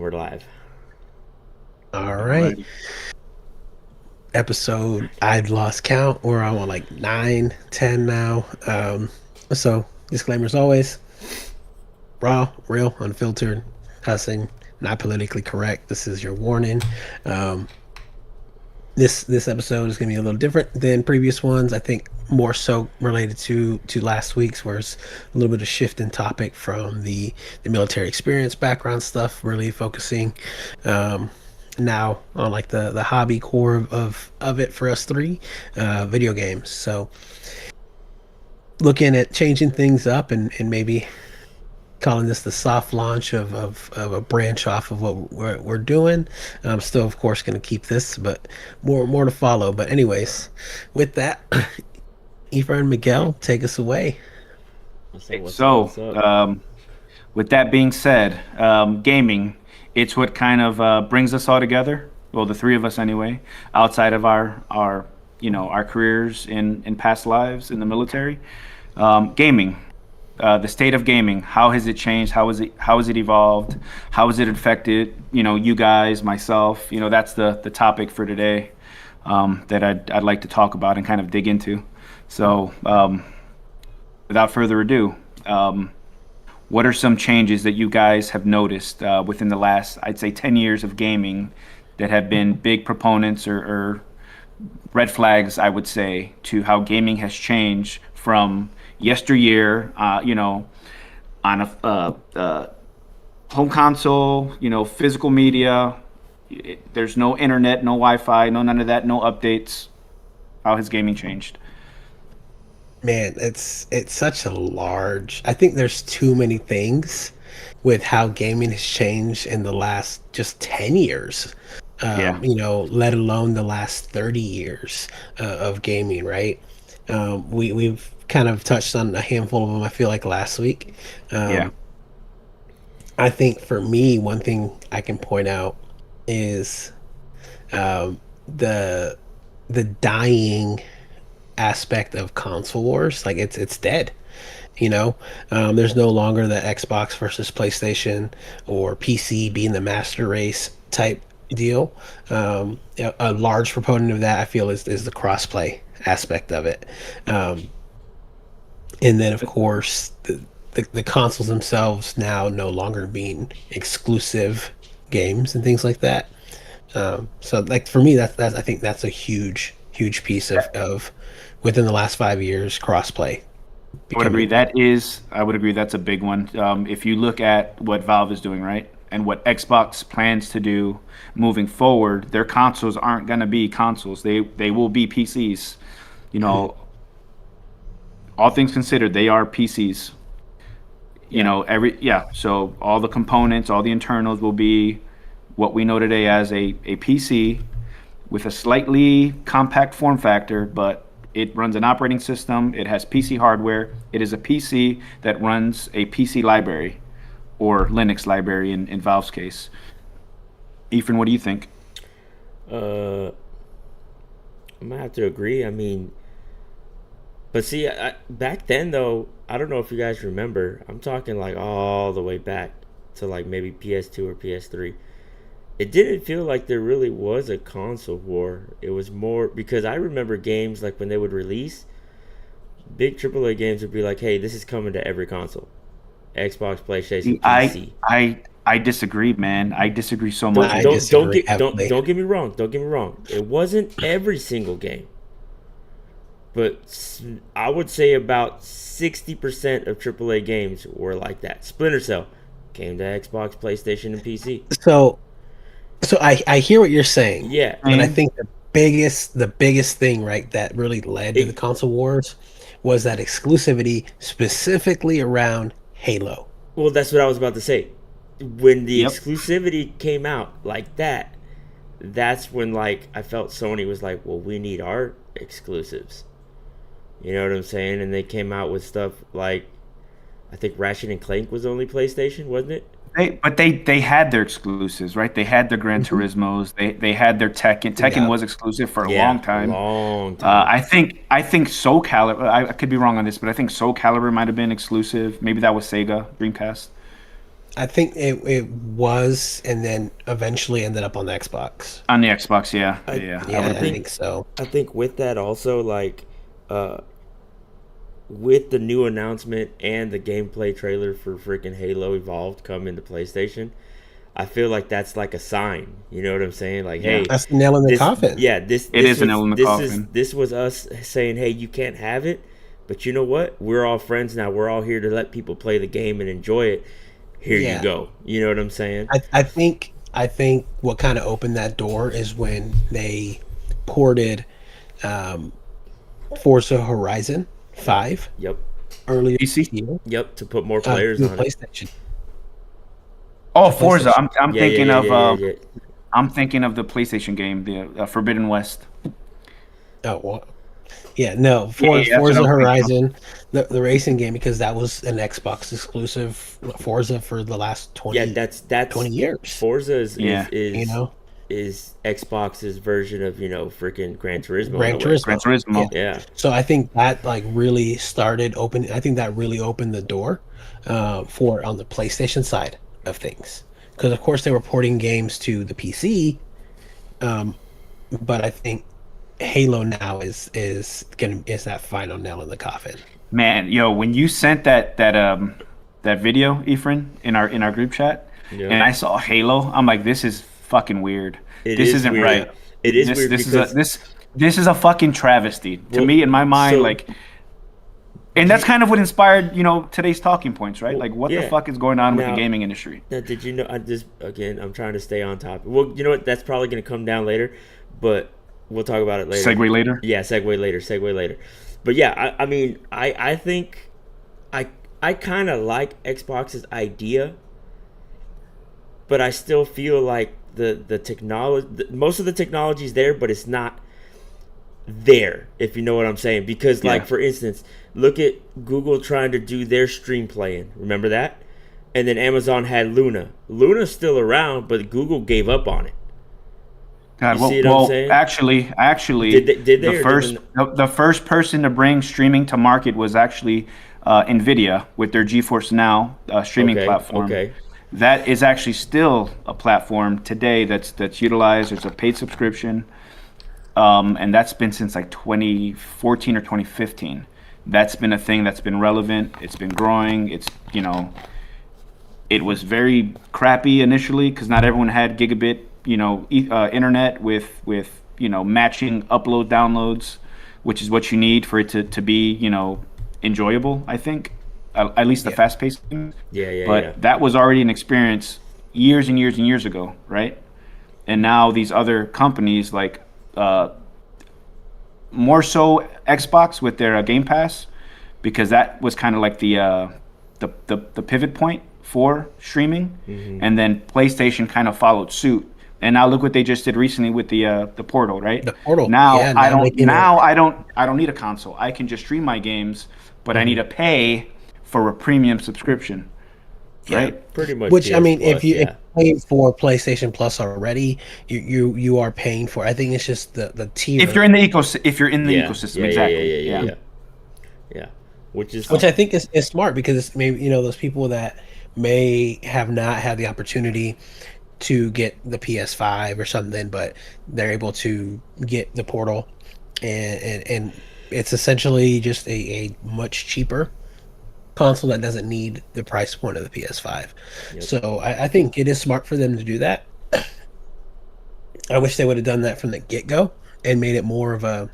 we're live. All right. Alrighty. Episode I've lost count. We're on like 9, 10 now. So disclaimers always raw, real, unfiltered, cussing, not politically correct. This is your warning. Um, this episode is gonna be a little different than previous ones. I think more so related to last week's, where it's a little bit of shift in topic from the military experience background stuff, really focusing now on like the hobby core of it for us three, video games. So looking at changing things up and maybe calling this the soft launch of a branch off of what we're doing. I'm still, of course, going to keep this, but more to follow. But anyways, with that, Aoife and Miguel, take us away. What's up? What's up? So, What's up? with that being said, gaming, it's what kind of brings us all together. Well, the three of us anyway, outside of our careers in past lives in the military. Gaming, the state of gaming. How has it changed? How has it evolved? How has it affected you guys, myself? That's the topic for today, that I'd like to talk about and kind of dig into. So, without further ado, what are some changes that you guys have noticed within the last, I'd say, 10 years of gaming that have been big proponents or red flags, I would say, to how gaming has changed from yesteryear, on a home console, physical media. There's no internet, no Wi-Fi, no none of that, no updates. How has gaming changed? Man, it's such a large. I think there's too many things with how gaming has changed in the last just 10 years. Yeah, Let alone the last 30 years of gaming, right? We've kind of touched on a handful of them, I feel like, last week. yeah. Um, I think for me, one thing I can point out is um, the the dying aspect of console wars. Like it's dead. You know, there's no longer the Xbox versus PlayStation or PC being the master race type deal. A large proponent of that, I feel, is the crossplay aspect of it. Um, and then, of course, the consoles themselves now no longer being exclusive games and things like that. So, like for me, that's I think that's a huge piece of within the last 5 years crossplay I would agree. becoming. I would agree that's a big one. If you look at what Valve is doing, right, and what Xbox plans to do moving forward, their consoles aren't going to be consoles. They will be PCs. You know, all things considered, they are PCs. Yeah. So all the components, all the internals will be what we know today as a PC with a slightly compact form factor, but it runs an operating system. It has PC hardware. It is a PC that runs a PC library or Linux library in Valve's case. Ethan, what do you think? Uh, I'm gonna have to agree. I mean, but see, back then though, I don't know if you guys remember. I'm talking like all the way back to like maybe PS2 or PS3. It didn't feel like there really was a console war. It was more because I remember games like when they would release big AAA games would be like, "Hey, this is coming to every console: Xbox, PlayStation, I PC." I I disagree, man. I disagree so much. Don't I don't don't disagree get heavily. don't get me wrong. Don't get me wrong. It wasn't every single game, but I would say about 60% of AAA games were like that. Splinter Cell came to Xbox, PlayStation, and PC. So I hear what you're saying, Yeah, but I And think the biggest thing, right, that really led to the it, console wars was that exclusivity specifically around Halo. well, that's what I was about to say. When the yep, exclusivity came out like that, that's when like I felt Sony was like, well, we need our exclusives. You know what I'm saying? And they came out with stuff like I think Ratchet and Clank was only PlayStation, wasn't it? they had their exclusives, right? They had their Gran Mhm. Turismos. They had their Tekken. Tekken Yeah. was exclusive for a Yeah, long time. long time. I think Soul Calibur. I could be wrong on this, but I think Soul Calibur might have been exclusive. Maybe that was Sega Dreamcast. I think it was, and then eventually ended up on the Xbox. On the Xbox, yeah, I yeah, I Yeah, would I I agree. think so. I think with that also like uh with the new announcement and the gameplay trailer for freaking Halo Evolved coming to PlayStation, I feel like that's like a sign. You know what I'm saying? Like, Yeah, hey, That's the nail in the this coffin. yeah, this it this is an was nail in the coffin. this was us saying, hey, you can't have it, but you know what? We're all friends now. We're all here to let people play the game and enjoy it. Here you Yeah, go. You know what I'm saying? I think what kind of opened that door is when they ported um, Forza Horizon 5 Yep. earlier this PC. year Yep. To put more to players the on it. PlayStation. Oh, To Forza. PlayStation. I'm Yeah, yeah, thinking yeah, of yeah, yeah, yeah. I'm thinking of the PlayStation game, the Forbidden West. Oh, well, yeah, no, Yeah, yeah, that's what I Forza was thinking of. Horizon, the racing game, because that was an Xbox exclusive Forza for the last Yeah, 20 that's years. Forza Yeah, You know, is Xbox's version of freaking Gran Turismo in Gran a way. Gran Turismo. Yeah. Turismo. Yeah. So I think that like really started open. I think that really opened the door for on the PlayStation side of things, because of course they were porting games to the PC, um, but I think Halo now is that final nail in the coffin. Man, yo, when you sent that video, Efren, in our group chat, Yep. and I saw Halo, I'm like, this is fucking weird. It This is isn't weird. right. It is weird This is a because this is a fucking travesty to well, me in my mind. so Like, and do that's you, kind of what inspired today's talking points, right? well, Like, what the yeah. fuck is going on with the Now, gaming industry? now, did you know? I just again, I'm trying to stay on topic. Well, you know what? That's probably going to come down later, but we'll talk about it later. Segue later. Yeah, segue later. Segue later. But yeah, I mean, I think I I kind of like Xbox's idea, but I still feel like the technology, most of the technology is there, but it's not there, if you know what I'm saying. Because like Yeah. for instance, look at Google trying to do their stream playing. Remember that? And then Amazon had Luna. Luna's still around, but Google gave up on it. God, You see what I'm well, saying? actually, Did they or didn't? the first person to bring streaming to market was actually Nvidia with their GeForce Now streaming Okay, platform. okay. That is actually still a platform today that's utilized. There's a paid subscription, and that's been since like 2014 or 2015. That's been a thing that's been relevant. It's been growing. It was very crappy initially because not everyone had gigabit, internet with matching upload downloads, which is what you need for it to be, enjoyable. I think, at least the Yeah. fast paced games. Yeah, yeah, yeah. But that was already an experience years and years and years ago, right? And now these other companies like more so Xbox with their Game Pass, because that was kind of like the pivot point for streaming, and then PlayStation kind of followed suit. And now look what they just did recently with the Portal, right? The Portal, Now yeah, I now don't making it. now I don't need a console. I can just stream my games, but I need to pay for a premium subscription, Yeah. right? Pretty much Which I PS mean, if Plus, you yeah. pay for PlayStation Plus already, you are paying for. I think it's just the tier, If you're in the Yeah, ecosystem, yeah, yeah, yeah, exactly. yeah, yeah, Yeah. yeah. Yeah. Which is which I think is smart, because it's maybe those people that may have not had the opportunity to get the PS5 or something, but they're able to get the Portal, and it's essentially just a much cheaper console that doesn't need the price point of the PS5. Yep. So I think it is smart for them to do that. I wish they would have done that from the get go and made it more of a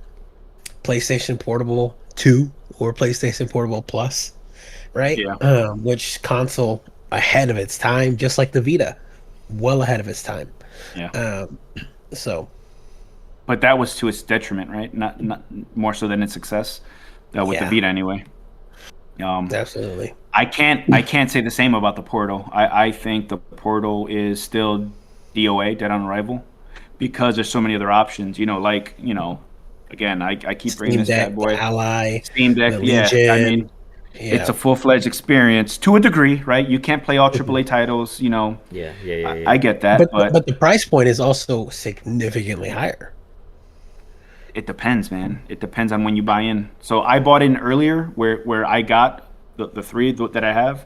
PlayStation Portable 2 or PlayStation Portable Plus, right? Yeah. Which console ahead of its time, just like the Vita, well ahead of its time. Yeah. Um, so But that was to its detriment, right? Not more so than its success. With the Yeah. Vita anyway. absolutely, I can't say the same about the Portal. I think the Portal is still DOA, dead on arrival, because there's so many other options. Again, I keep bringing Steam this Deck, bad the boy. Ally, Steam Deck, the yeah. I mean, Legion. it's Yeah, a full-fledged experience to a degree, right? You can't play all AAA titles, Yeah, yeah, yeah, I yeah. get that, but but but the price point is also significantly higher. it depends, man. It depends on when you buy in. So I bought in earlier, where I got the three that I have.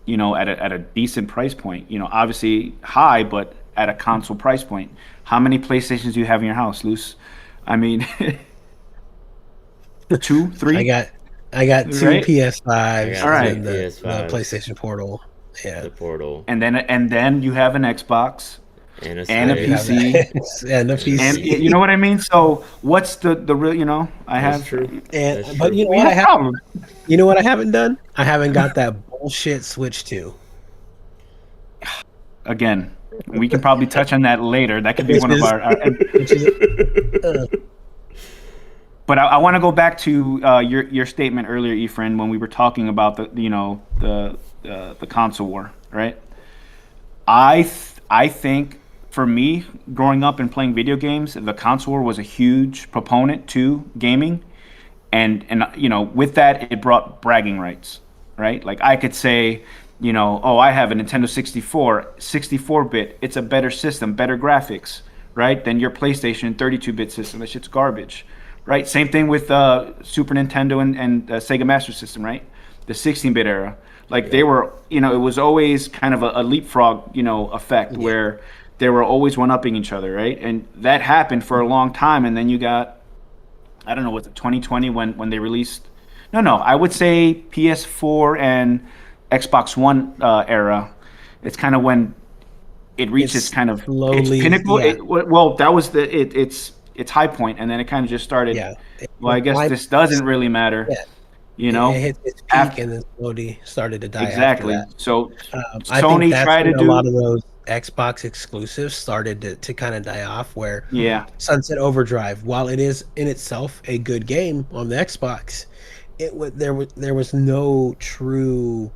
at a decent price point. Obviously high, but at a console price point. How many PlayStations do you have in your house, Luce? I mean, two, I three, got I got two right? I PS5s All got and two right. then the PS5s, PlayStation Portal. Yeah. the Portal, And then you have an Xbox and a and I a do have Switch, PC, that. And the and a and PC. you PC. know what I mean. So what's the real? I That's have. true. And That's but true. We have problems. you know what I haven't done? I haven't got that bullshit Switch 2. Again, we can probably touch on that later. That could be Which one of is our. which is uh, But I want to go back to your statement earlier, Efren, when we were talking about the console war, right? I think for me, growing up and playing video games, the console war was a huge proponent to gaming, and with that it brought bragging rights, right? Like I could say, oh, I have a Nintendo 64 bit. It's a better system, better graphics, right? Than your PlayStation 32-bit system. That shit's garbage, right? Same thing with Super Nintendo and Sega Master System, right? The 16-bit era. Like they Yep. were, it was always kind of a leapfrog, effect yeah. where they were always one-upping each other, right? And that happened for a long time, and then you got, I don't know, was it 2020 when they released? No, I would say PS4 and Xbox One era. It's kind of when it reached its It's kind of its slowly, pinnacle. yeah, Well, that was its high point, and then it kind of just started. yeah. Well, I guess I, this doesn't really matter, yeah, you it know. hit its peak After, and then slowly started to die after exactly. that. So I think Sony that's tried to when a lot do, of those Xbox exclusives started to kind of die off. Where yeah, Sunset Overdrive, while it is in itself a good game on the Xbox, there was no true.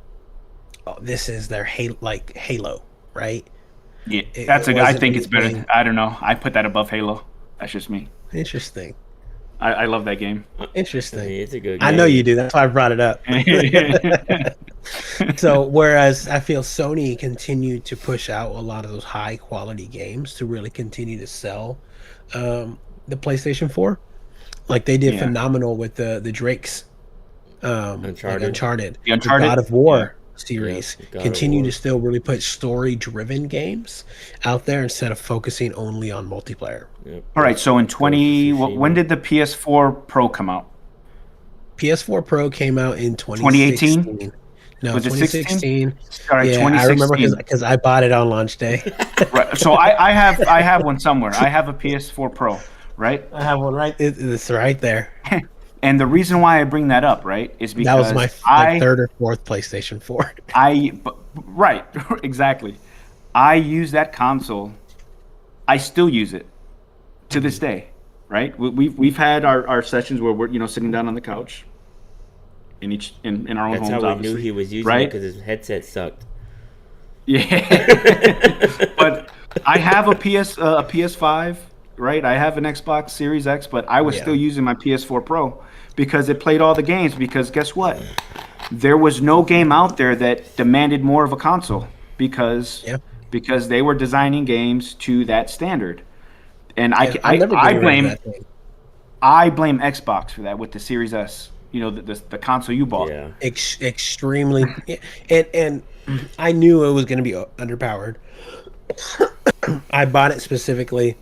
Oh, this is their Halo, right? yeah. It I wasn't think it's better. anything I don't know. I put that above Halo. That's just me. interesting. I love that game. I mean, Interesting. it's a good I know you game. do. That's why I brought it up. So whereas I feel Sony continued to push out a lot of those high quality games to really continue to sell the PlayStation 4, like they did Yeah. phenomenal with the Drakes, like Uncharted. Uncharted, The the God Uncharted. of Yeah. War Yep. series, God of continue to War. still really put story driven games out there instead of focusing only on multiplayer. Yep. All right. So in Ghost of 20, when Tsushima. did the PS4 Pro come out? PS4 Pro came out in 2018? 2016. No, Was it 16? 2016. All right, Yeah, I remember 2016. because I bought it on launch day. Right. So I have one somewhere. I have a PS4 Pro, right? I have one right. It's right there. And the reason why I bring that up, right, is That was because my like third or fourth PlayStation 4. right, exactly. I use that console. I still use it to this day, right? We've had our sessions where we're sitting down on the couch in our own That's homes, how we knew obviously, he was using it right? because his headset sucked. Yeah. But I have a PS5, right? I have an Xbox Series X, but I was Yeah. still using my PS4 Pro because it played all the games. Because guess what? There was no game out there that demanded more of a console because Yeah. because they were designing games to that standard. And I Yeah, ca- I'll never I get rid of blame that thing. I blame Xbox for that with the Series S. The console you bought. Yeah. Extremely, and I knew it was going to be underpowered. I bought it specifically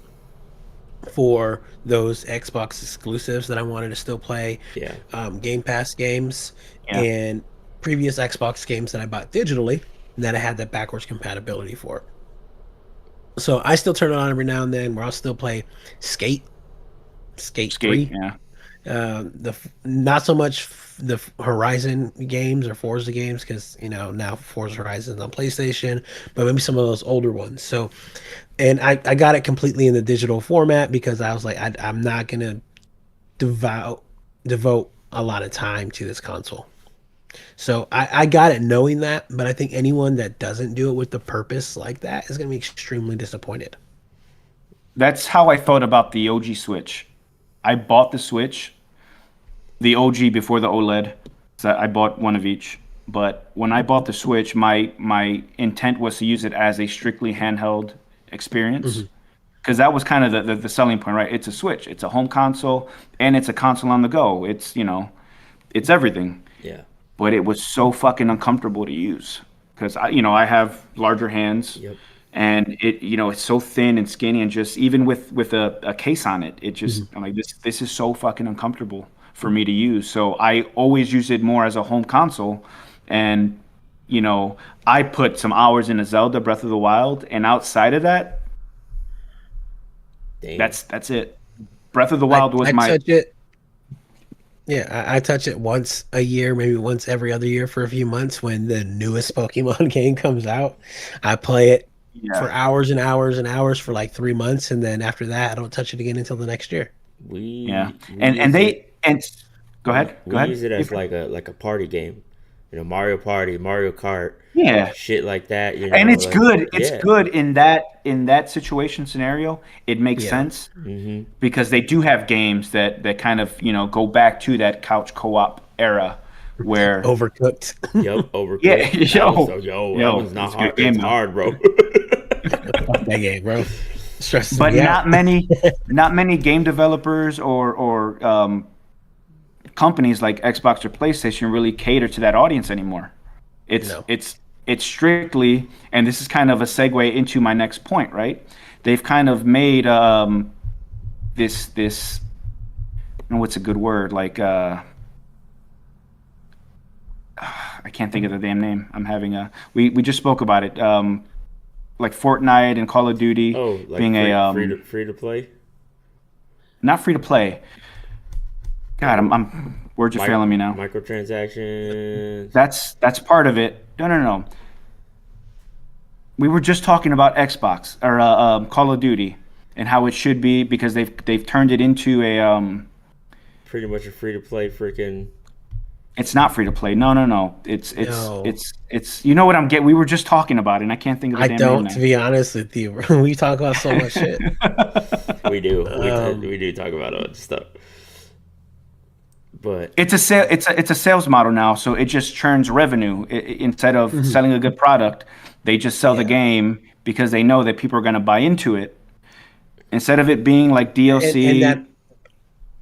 for those Xbox exclusives that I wanted to still play, Yeah. Game Pass games, Yeah. and previous Xbox games that I bought digitally that I had that backwards compatibility for. So I still turn it on every now and then, where I'll still play Skate Skate. 3. Yeah. Not so much the Horizon games or Forza games, because now Forza Horizon on PlayStation, but maybe some of those older ones. So, and I got it completely in the digital format because I was like, I'm not gonna devote a lot of time to this console. So I got it knowing that, but I think anyone that doesn't do it with the purpose like that is gonna be extremely disappointed. That's how I thought about the OG Switch. I bought the Switch, the OG before the OLED. So I bought one of each. But when I bought the Switch, my intent was to use it as a strictly handheld experience. Because that was kind of the selling point, right? It's a Switch, it's a home console, and it's a console on the go. It's everything. Yeah. But it was so fucking uncomfortable to use. because I have larger hands, Yep. and it's so thin and skinny, and just even with a case on it, it just I'm like this is so fucking uncomfortable for me to use. So I always use it more as a home console, and I put some hours into Zelda Breath of the Wild, and outside of that, Damn. that's it. Breath of the I, Wild was I my touch it. Yeah, I touch it once a year, maybe once every other year for a few months when the newest Pokemon game comes out. I play it for yeah. hours and hours and hours for like 3 months, and then after that, I don't touch it again until the next year. Yeah, We and use it. they and go ahead, go We ahead. use it as like a party game. Mario Party, Mario Kart, Yeah, shit like that. and it's Like good. It's yeah. good in that situation scenario. It makes Yeah. sense because they do have games that kind of go back to that couch co-op era where Overcooked. Yep. yeah, Overcooked. That one's not it's a good hard. game It's though. hard, bro. Fuck that game, bro. Stresses But me out. not many game developers or companies like Xbox or PlayStation really cater to that audience anymore. It's No. it's it's strictly, and this is kind of a segue into my next point, right? They've kind of made this I don't know what's a good word, like I can't think of the damn name. I'm having a we just spoke about it. Like Fortnite and Call of Duty Oh, like being free to play. not free to play. God, I'm words are failing me now. Microtransactions. That's part of it. No. We were just talking about Xbox or Call of Duty and how it should be because they've turned it into a Pretty much a free to play freaking. It's not free to play. No. It's No. you know what I'm getting. We were just talking about it, and I can't think of the I damn don't, name to be honest with you. We talk about so much shit. We do. Um, We do talk about other stuff. But It's a sales model now, so it just churns revenue. Instead of selling a good product, they just sell the Yeah. game because they know that people are going to buy into it. Instead of it being like and that, DLC,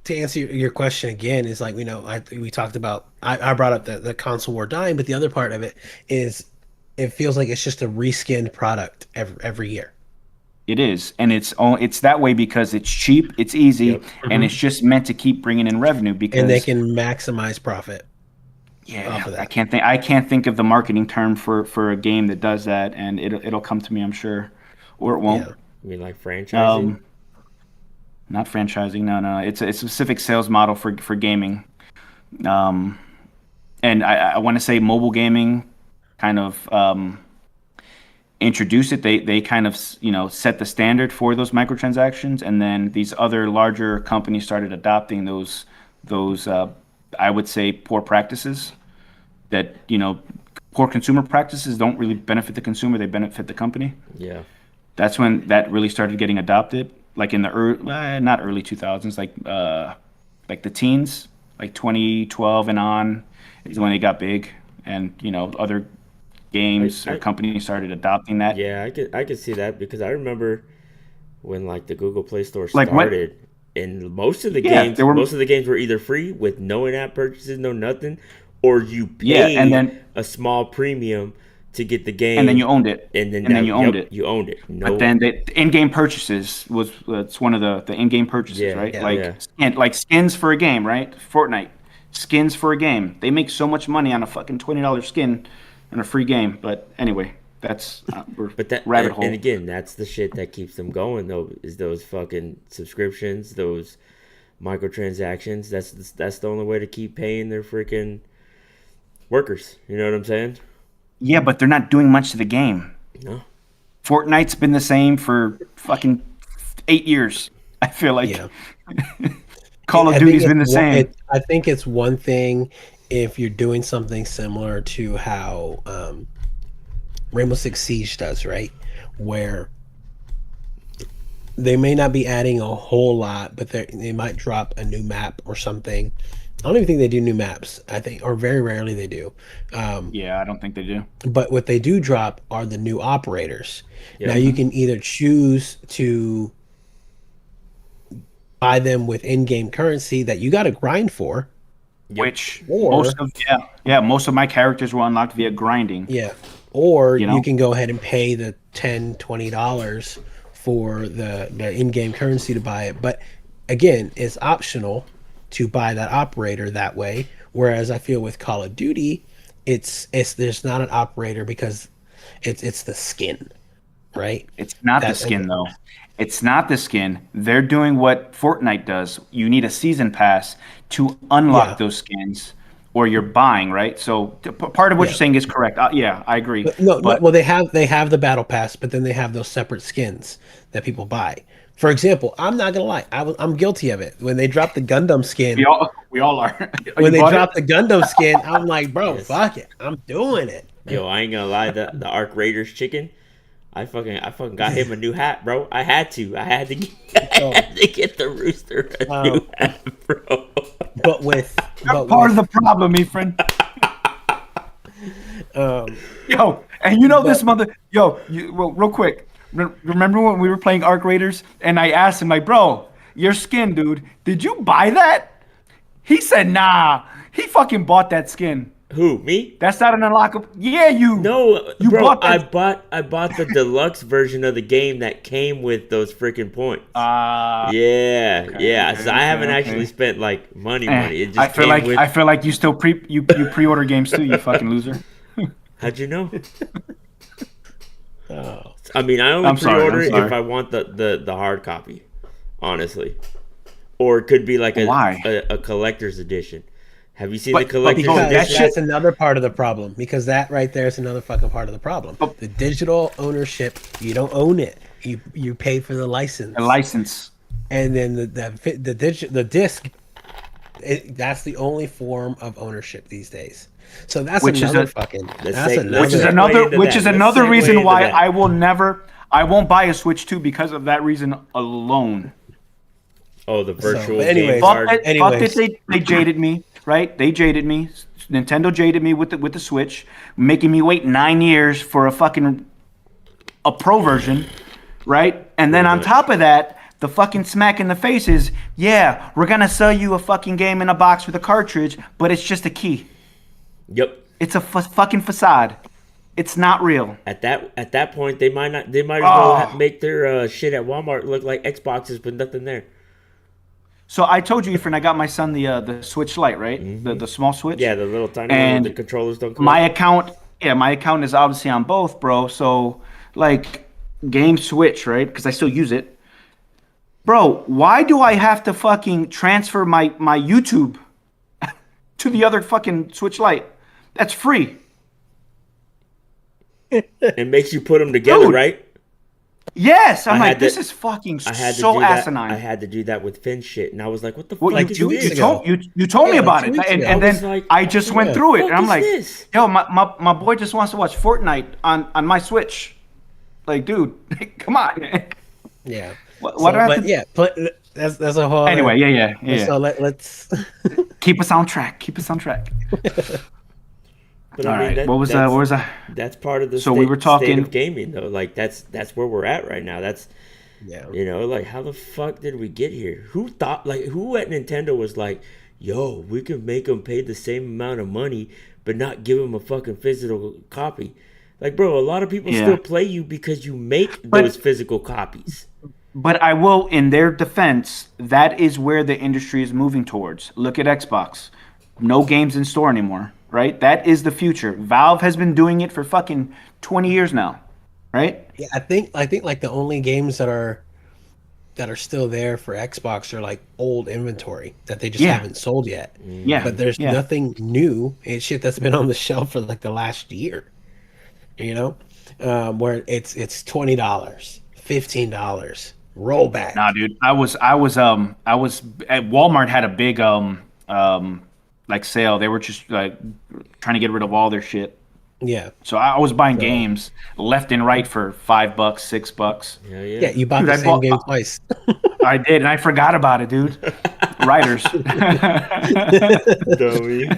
to answer your question again, is like, we talked about, I brought up the console war dying, but the other part of it is it feels like it's just a reskinned product every year. it is, and it's that way because it's cheap, it's easy, Yep. and it's just meant to keep bringing in revenue because And they can maximize profit off yeah, of that. I can't think of the marketing term for a game that does that, and it'll come to me, I'm sure, or it won't. Yeah. I mean, like franchising. Not franchising, no. It's a specific sales model for gaming, and I want to say mobile gaming kind of introduced it. They kind of set the standard for those microtransactions, and then these other larger companies started adopting those I would say poor practices that poor consumer practices don't really benefit the consumer, they benefit the company. Yeah. That's when that really started getting adopted, like in the not early 2000s, like the teens, like 2012 and on is when it got big, and other games or companies started adopting that. Yeah, I could see that because I remember when like the Google Play Store Like what- started, and most of the Yeah, games, there were- most of the games were either free with no in-app purchases, no nothing, or you Yeah, paid and then- a small premium to get the game, And then you owned it. and then you owned it. You owned it. No, But then the in-game purchases it's one of the in-game purchases, Yeah, right? yeah. Like skins for a game, right? Fortnite skins for a game. They make so much money on a fucking $20 skin and a free game. But anyway, that's but that rabbit hole. and again, that's the shit that keeps them going though. Is those fucking subscriptions, those microtransactions. That's the only way to keep paying their freaking workers. You know what I'm saying? Yeah, but they're not doing much to the game. No. Fortnite's been the same for fucking 8 years. I feel like Yeah. Call of I Duty's think been the it's same. I think it's one thing if you're doing something similar to how Rainbow Six Siege does, right? Where they may not be adding a whole lot, but they might drop a new map or something. I don't even think they do new maps. I think, or very rarely they do. Yeah, I don't think they do. But what they do drop are the new operators. Yeah. Now you can either choose to buy them with in-game currency that you got to grind for. Which Or- most of my characters were unlocked via grinding. Yeah. Or You you know, can go ahead and pay the $10, $20 for the in-game currency to buy it. But again, it's optional to buy that operator that way. Whereas I feel with Call of Duty, it's there's not an operator because it's the skin, right? it's not the That skin though. It's not the skin. They're doing what Fortnite does. You need a season pass to yeah, unlock those skins, or you're buying, right? So part of what you're yeah. saying is correct. Yeah, I agree. But no, no. But Well, they have the battle pass, but then they have those separate skins that people buy. For example, I'm not gonna lie, I'm guilty of it. When they dropped the Gundam skin, we all are. Oh, when you they bought it? dropped the Gundam skin, I'm like, bro, Yes. fuck it, I'm doing it. Yo, I ain't gonna lie. The Arc Raiders chicken, I fucking got him a new hat, bro. I had to. I So, had to get the rooster a um, new hat, bro. but with You're but part of with the problem, me friend. um, Yo, and you know but this mother. Yo, real quick. Remember when we were playing Arc Raiders, and I asked him like, "Bro, your skin, dude. Did you buy that?" He said, "Nah." He fucking bought that skin. Who, me? That's not an unlockable. Yeah, you. No, You bro. bought I that. bought the deluxe version of the game that came with those freaking points. Uh, Yeah, okay, yeah. okay, So I haven't okay, actually okay. spent like money. It I just feel came like with. I feel like you still you pre-order games too. You fucking loser. How'd you know? oh, I mean, I only I'm sorry, pre-order I'm it sorry. if I want the hard copy, honestly. Or it could be like Why? a collector's edition. Have you seen But- the but collector's bro, because that edition? shit- that's another part of the problem. Because that right there is another fucking part of the problem. Oh. The digital ownership, you don't own it. You pay for the license, A license. and then the disc. That's the only form of ownership these days. So that's Which is another a- fucking. Let's That's say- another. Which is Segue another into which that. is Let's another segue reason into why that. I won't buy a Switch 2 because of that reason alone. Oh, the virtual but anyways, game Fuck card. that, fuck Anyways. that they jaded me, right? They jaded me. Nintendo jaded me with the Switch, making me wait 9 years for a pro version, right? And then Pretty on much. top of that, the fucking smack in the face is, yeah, we're gonna sell you a fucking game in a box with a cartridge, but it's just a key. Yep. It's a fucking facade. It's not real. At that point, they might as well Oh. make their shit at Walmart look like Xboxes, but nothing there. So I told you, friend, I got my son the Switch Lite, right? The small Switch. Mm-hmm. Yeah, the little tiny one And with the controllers don't come my out. account is obviously on both, bro. So like game Switch, right? Because I still use it. Bro, why do I have to fucking transfer my YouTube to the other fucking Switch Lite? That's free. It makes you put them together, Dude, right? Yes, I'm I like, had this to- is fucking I had to so do that. asinine. I had to do that with Finn shit, and I was like, "What the Well, fuck is you, this?" you, weeks told, ago. you told me Yeah, about like it, 2 weeks and, ago. and I was then like, I just went yeah. through it, Fuck and I'm is like, this? yo, my boy just wants to watch Fortnite on my Switch. Like, dude, come on. Yeah. What So, do I have but to? yeah, that's a whole. Anyway, yeah. So let's. Keep us on track. Keep us on track. But All I mean, right. that, What was that's, what was that? That's part of the So state, we were state talking- of gaming, though. Like that's where we're at right now. That's Yeah. like how the fuck did we get here? Who thought who at Nintendo was like, yo, we can make them pay the same amount of money, but not give them a fucking physical copy. Like, bro, a lot of people Yeah. still play you because you make But- those physical copies. But I will, in their defense, that is where the industry is moving towards. Look at Xbox. No games in store anymore, right? That is the future. Valve has been doing it for fucking 20 years now, right? Yeah, I think like the only games that are still there for Xbox are like old inventory that they just Yeah. haven't sold yet. Yeah. But there's yeah. nothing new. It's shit that's been on the shelf for like the last year. You know, where it's $20, $15, rollback. Nah, dude. I was at Walmart had a big like sale. They were just like trying to get rid of all their shit. Yeah, So I was buying games left and right for $5, $6. Yeah, yeah. You bought Dude, the I same bought- game twice. I did, and I forgot about it, dude. Writers. Dummy.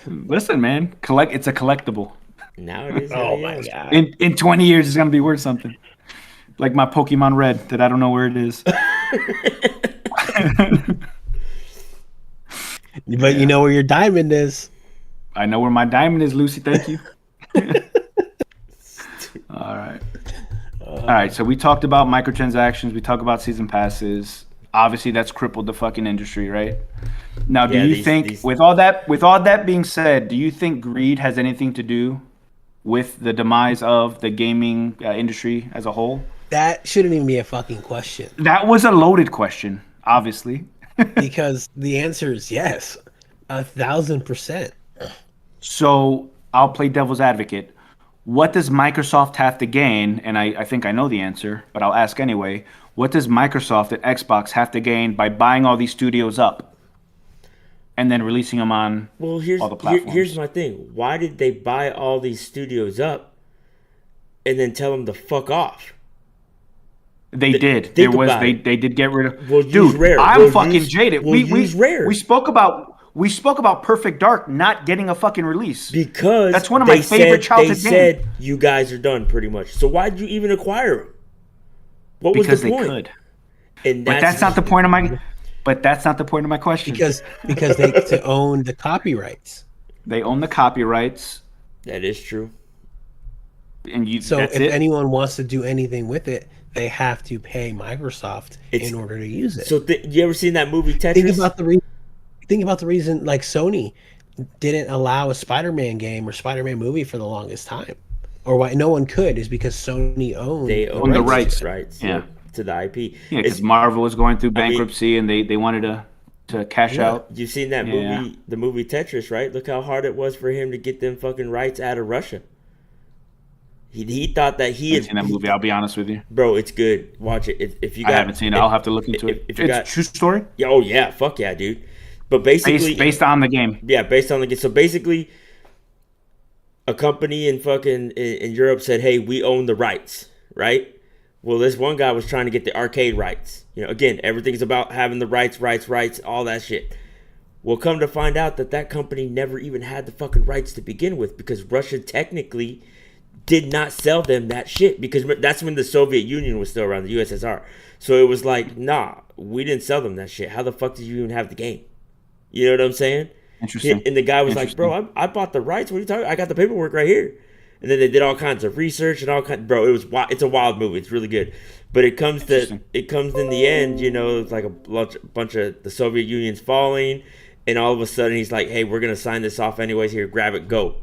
Listen, man. It's a collectible. Now it is. Oh hell my yeah. god. In 20 years, it's gonna be worth something. Like my Pokemon Red that I don't know where it is. But you know where your diamond is. I know where my diamond is, Lucy. Thank you. All right. All right. So we talked about microtransactions. We talked about season passes. Obviously, that's crippled the fucking industry, right? Now, do you think, with all that being said, do you think greed has anything to do with the demise of the gaming industry as a whole? That shouldn't even be a fucking question. That was a loaded question, obviously. Because the answer is yes, 1,000%. So I'll play devil's advocate. What does Microsoft have to gain? And I think I know the answer, but I'll ask anyway. What does Microsoft and Xbox have to gain by buying all these studios up and then releasing them on all the platforms? Here's my thing. Why did they buy all these studios up and then tell them to fuck off? They did. They did get rid of. We'll use Rare. I'm fucking jaded. We'll use Rare. We spoke about Perfect Dark not getting a fucking release because that's one of my favorite childhood games. They said you guys are done pretty much. So why did you even acquire them? What was the point? Because they could. But that's not the point of my. But that's not the point of my question. Because they to own the copyrights. They own the copyrights. That is true. And if anyone wants to do anything with it, they have to pay Microsoft in order to use it. So you ever seen that movie Tetris? Think about the reason like Sony didn't allow a Spider-Man game or Spider-Man movie for the longest time, or why no one could is because Sony owned the rights. Yeah. To the IP. Yeah, because Marvel was going through bankruptcy and they wanted to cash out. You've seen that movie, the movie Tetris, right? Look how hard it was for him to get them fucking rights out of Russia. He thought that he had seen that movie. I'll be honest with you, bro. It's good. Watch it. If you got, I haven't seen it. I'll have to look into it. It's a true story. Yeah. Oh yeah. Fuck yeah, dude. But basically, based on the game. Yeah, based on the game. So basically, a company in Europe said, "Hey, we own the rights," right? Well, this one guy was trying to get the arcade rights. You know, again, everything's about having the rights, all that shit. Well, come to find out that company never even had the fucking rights to begin with because Russia technically did not sell them that shit because that's when the Soviet Union was still around, the USSR. So it was like, nah, we didn't sell them that shit. How the fuck did you even have the game? You know what I'm saying? Interesting. And the guy was like, bro, I bought the rights. What are you talking about? I got the paperwork right here. And then they did all kinds of research and all kinds. Bro, it's a wild movie. It's really good. But it comes in the end, you know, it's like a bunch of the Soviet Union's falling. And all of a sudden he's like, hey, we're going to sign this off anyways. Here, grab it, go.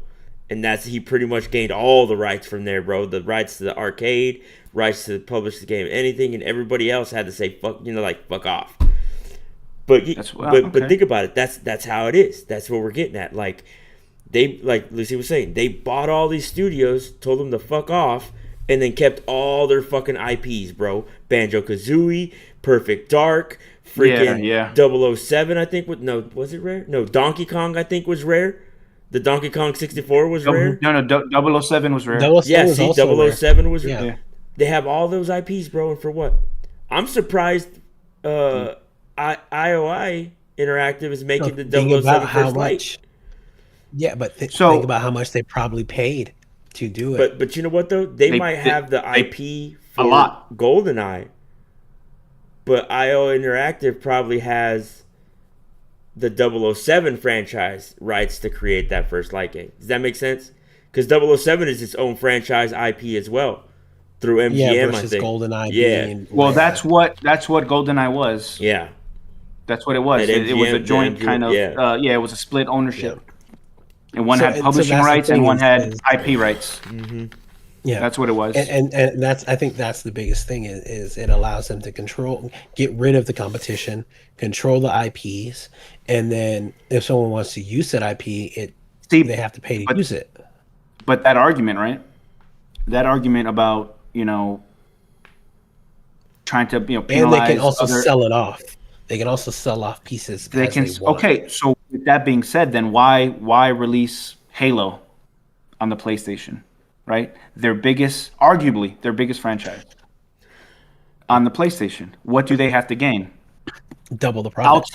And he pretty much gained all the rights from there, bro. The rights to the arcade, rights to publish the game, anything, and everybody else had to say fuck off. But think about it. That's how it is. That's what we're getting at. Like Lucy was saying, they bought all these studios, told them to fuck off, and then kept all their fucking IPs, bro. Banjo-Kazooie, Perfect Dark, freaking 007, I think. Was it Rare? No, Donkey Kong, I think, was Rare. The Donkey Kong 64 was Rare? No, 007 was Rare. 007 was Rare. Yeah. They have all those IPs, bro, and for what? I'm surprised IOI Interactive is making the 007 First Light. Yeah, but think about how much they probably paid to do it. But you know what, though? They might have the IP for a lot. GoldenEye, but IO Interactive probably has the 007 franchise rights to create that First Light game. Does that make sense? Because 007 is its own franchise IP as well through MGM, versus I think. GoldenEye. Yeah. Well, that's what GoldenEye was. Yeah. That's what it was. It was a joint kind of. It was a split ownership. And one had publishing rights and one had IP rights. Mm-hmm. Yeah, that's what it was. And I think that's the biggest thing is it allows them to get rid of the competition, control the IPs, and then if someone wants to use that IP, they have to pay to use it. But that argument, right? That argument about trying to penalize, and they can also sell it off. They can also sell off pieces. They want. Okay, so with that being said, then why release Halo on the PlayStation, right? Arguably their biggest franchise on the PlayStation. What do they have to gain? Double the profit.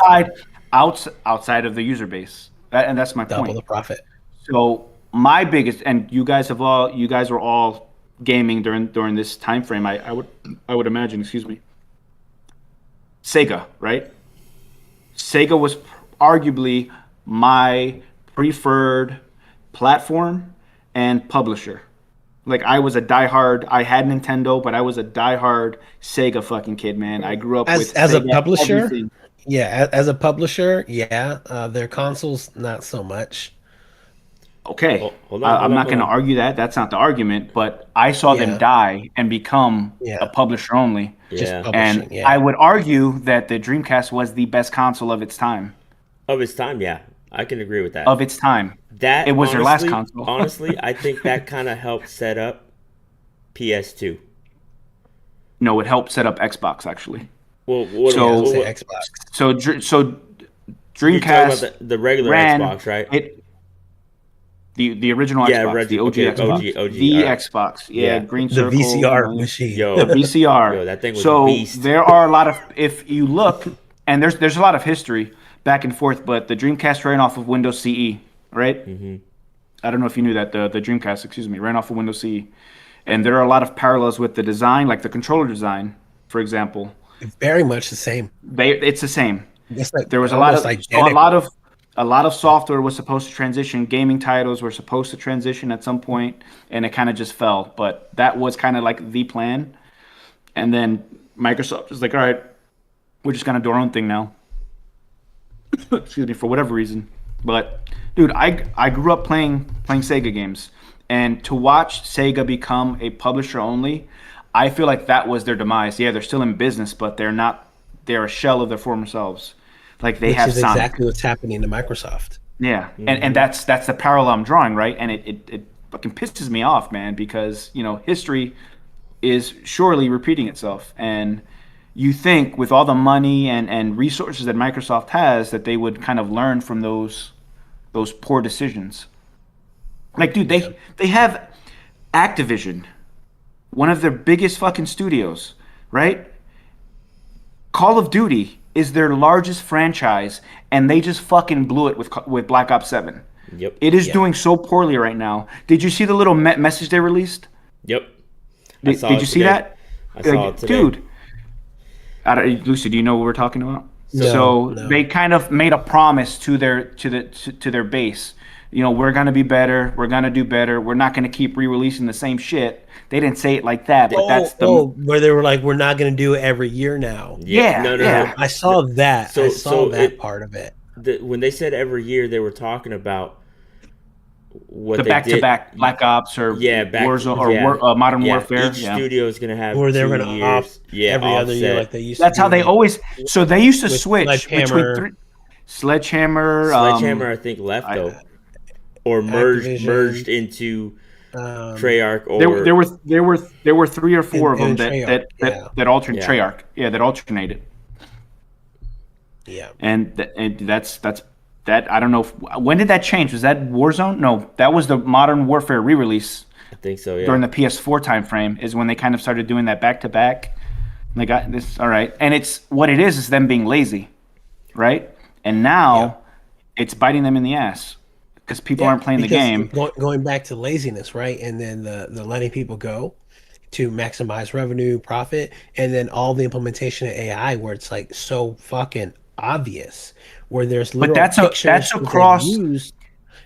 Outside of the user base, and that's my point. Double the profit. So my biggest, and you guys were all gaming during this time frame. I would imagine. Excuse me. Sega, right? Sega was arguably my preferred platform and publisher Like I was a diehard. I had Nintendo, but I was a diehard Sega fucking kid, man. I grew up with As a Sega publisher, everything. yeah, as a publisher, yeah, their consoles not so much. Okay, Hold on, hold I'm on, not hold going to on. argue that. That's not the argument. But I saw them Yeah, die and become a yeah, publisher only. just Yeah, And publishing. I Yeah, would argue that the Dreamcast was the best console of its time. of its time, yeah, I can agree with that. Of its time, it That was their last honestly, console. honestly, I think that kind of helped set up PS2. No, it helped set up Xbox actually. Well, yeah. I'd So say what Xbox. so you're talking about Dreamcast the regular ran Xbox, right? it the original Yeah, Xbox, the OG okay, Hmm. Xbox, OG. All the right. Xbox. Yeah, Yeah. green The circle. You VCR know, machine. the Yo, VCR. yo, that thing was a So beast. there are a lot of, if you look, and there's a lot of history back and forth, but the Dreamcast ran off of Windows CE, right? Hmm. I don't know if you knew that the Dreamcast, excuse me, ran off of Windows CE, and there are a lot of parallels with the design, like the controller design, for example. Very much the same. It's the same. It's like There was a lot almost of so identical. a lot of software was supposed to transition. Gaming titles were supposed to transition at some point, and it kind of just fell. But that was kind of like the plan. And then Microsoft was like, "All right, we're just gonna do our own thing now." Excuse me, for whatever reason. But dude, I grew up playing Sega games, and to watch Sega become a publisher only, I feel like that was their demise. Yeah, they're still in business, but they're not. They're a shell of their former selves. Like they Which have is Sonic. exactly what's happening to Microsoft. Yeah, and that's the parallel I'm drawing, right? And it fucking pisses me off, man, because history is surely repeating itself, and you think with all the money and resources that Microsoft has that they would kind of learn from those poor decisions. Like, dude, Yeah. they have Activision, one of their biggest fucking studios, right? Call of Duty is their largest franchise, and they just fucking blew it with Black Ops 7. Yep. It is Yeah. doing so poorly right now. Did you see the little message they released? Yep. I Did, saw did it you see today. that? I saw Like, it today. dude, Lucy, do you know what we're talking about? No, So no. they kind of made a promise to their base. We're gonna be better. We're gonna do better. We're not gonna keep re-releasing the same shit. They didn't say it like that, but that's the Where they were like, we're not going to do it every year now. Yeah. yeah, No, no, yeah. no. I saw that. So, I saw that it part of it. when they said every year, they were talking about what The they did. back-to-back Black Ops or Yeah, Warzone or yeah, Modern yeah. Warfare. Each Yeah, studio is gonna have Or they're 2 going to off years. Yeah, every other year like offset. they used that's to how do they always. So they used to with switch between Sledgehammer, Sledgehammer. Sledgehammer, I think, left I, though, or merged Activision. into Um, Treyarch, there, or there were 3 or 4 of them and Treyarch. Yeah. that alternate Yeah. Treyarch. Yeah, that alternated. Yeah. And that's that. I don't know when did that change. Was that Warzone? No, that was the Modern Warfare re-release I think so. Yeah. during the PS4 time frame. Is when they kind of started doing that back to back. They got this all right, and it's what it is them being lazy, right? And now it's biting them in the ass because people aren't playing the because game. Going back to laziness, right? And then the letting people go to maximize revenue, profit, and then all the implementation of AI where it's like so fucking obvious, where there's But literal that's pictures that they've across used.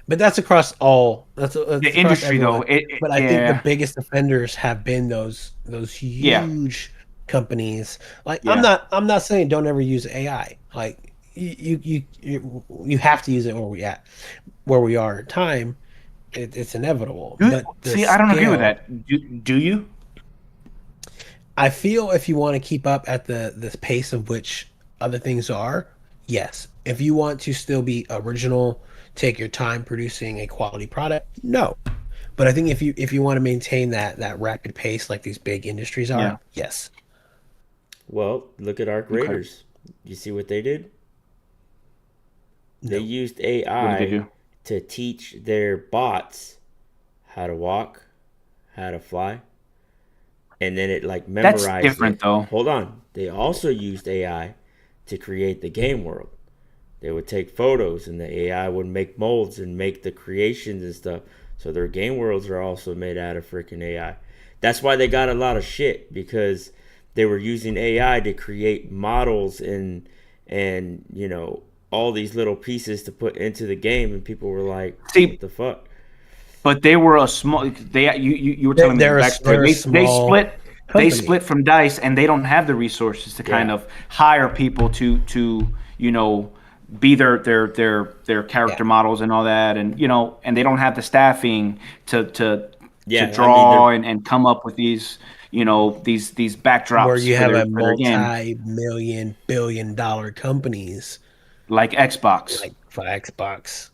But that's across all. That's the across industry, everyone. though. But I think the Yeah, biggest offenders have been those yeah, huge companies. Like yeah. I'm not saying don't ever use AI. Like you have to use it where we are in time. It's inevitable. But the See, I don't agree with scale, that. Do you? I feel if you want to keep up at the pace of which other things are, yes. If you want to still be original, take your time producing a quality product, no. But I think if you want to maintain that rapid pace like these big industries are, Yeah. yes. Well, look at Arc Okay. Raiders. You see what they did? They No. used What did they AI do? to teach their bots how to walk, how to fly, and then it like That's memorized different, it. though. Hold on. They also used AI to create the game world. They would take photos and the AI would make molds and make the creations and stuff. So their game worlds are also made out of freaking AI. That's why they got a lot of shit, because they were using AI to create models and all these little pieces to put into the game, and people were like, See, what the fuck? but they were a small. You were telling me the backstory. They split. company. They split from Dice, and they don't have the resources to kind of hire people to be their character models and all that, and and they don't have the staffing to draw and come up with these these backdrops where you have a their game, multi-million billion-dollar companies like Xbox, like for Xbox.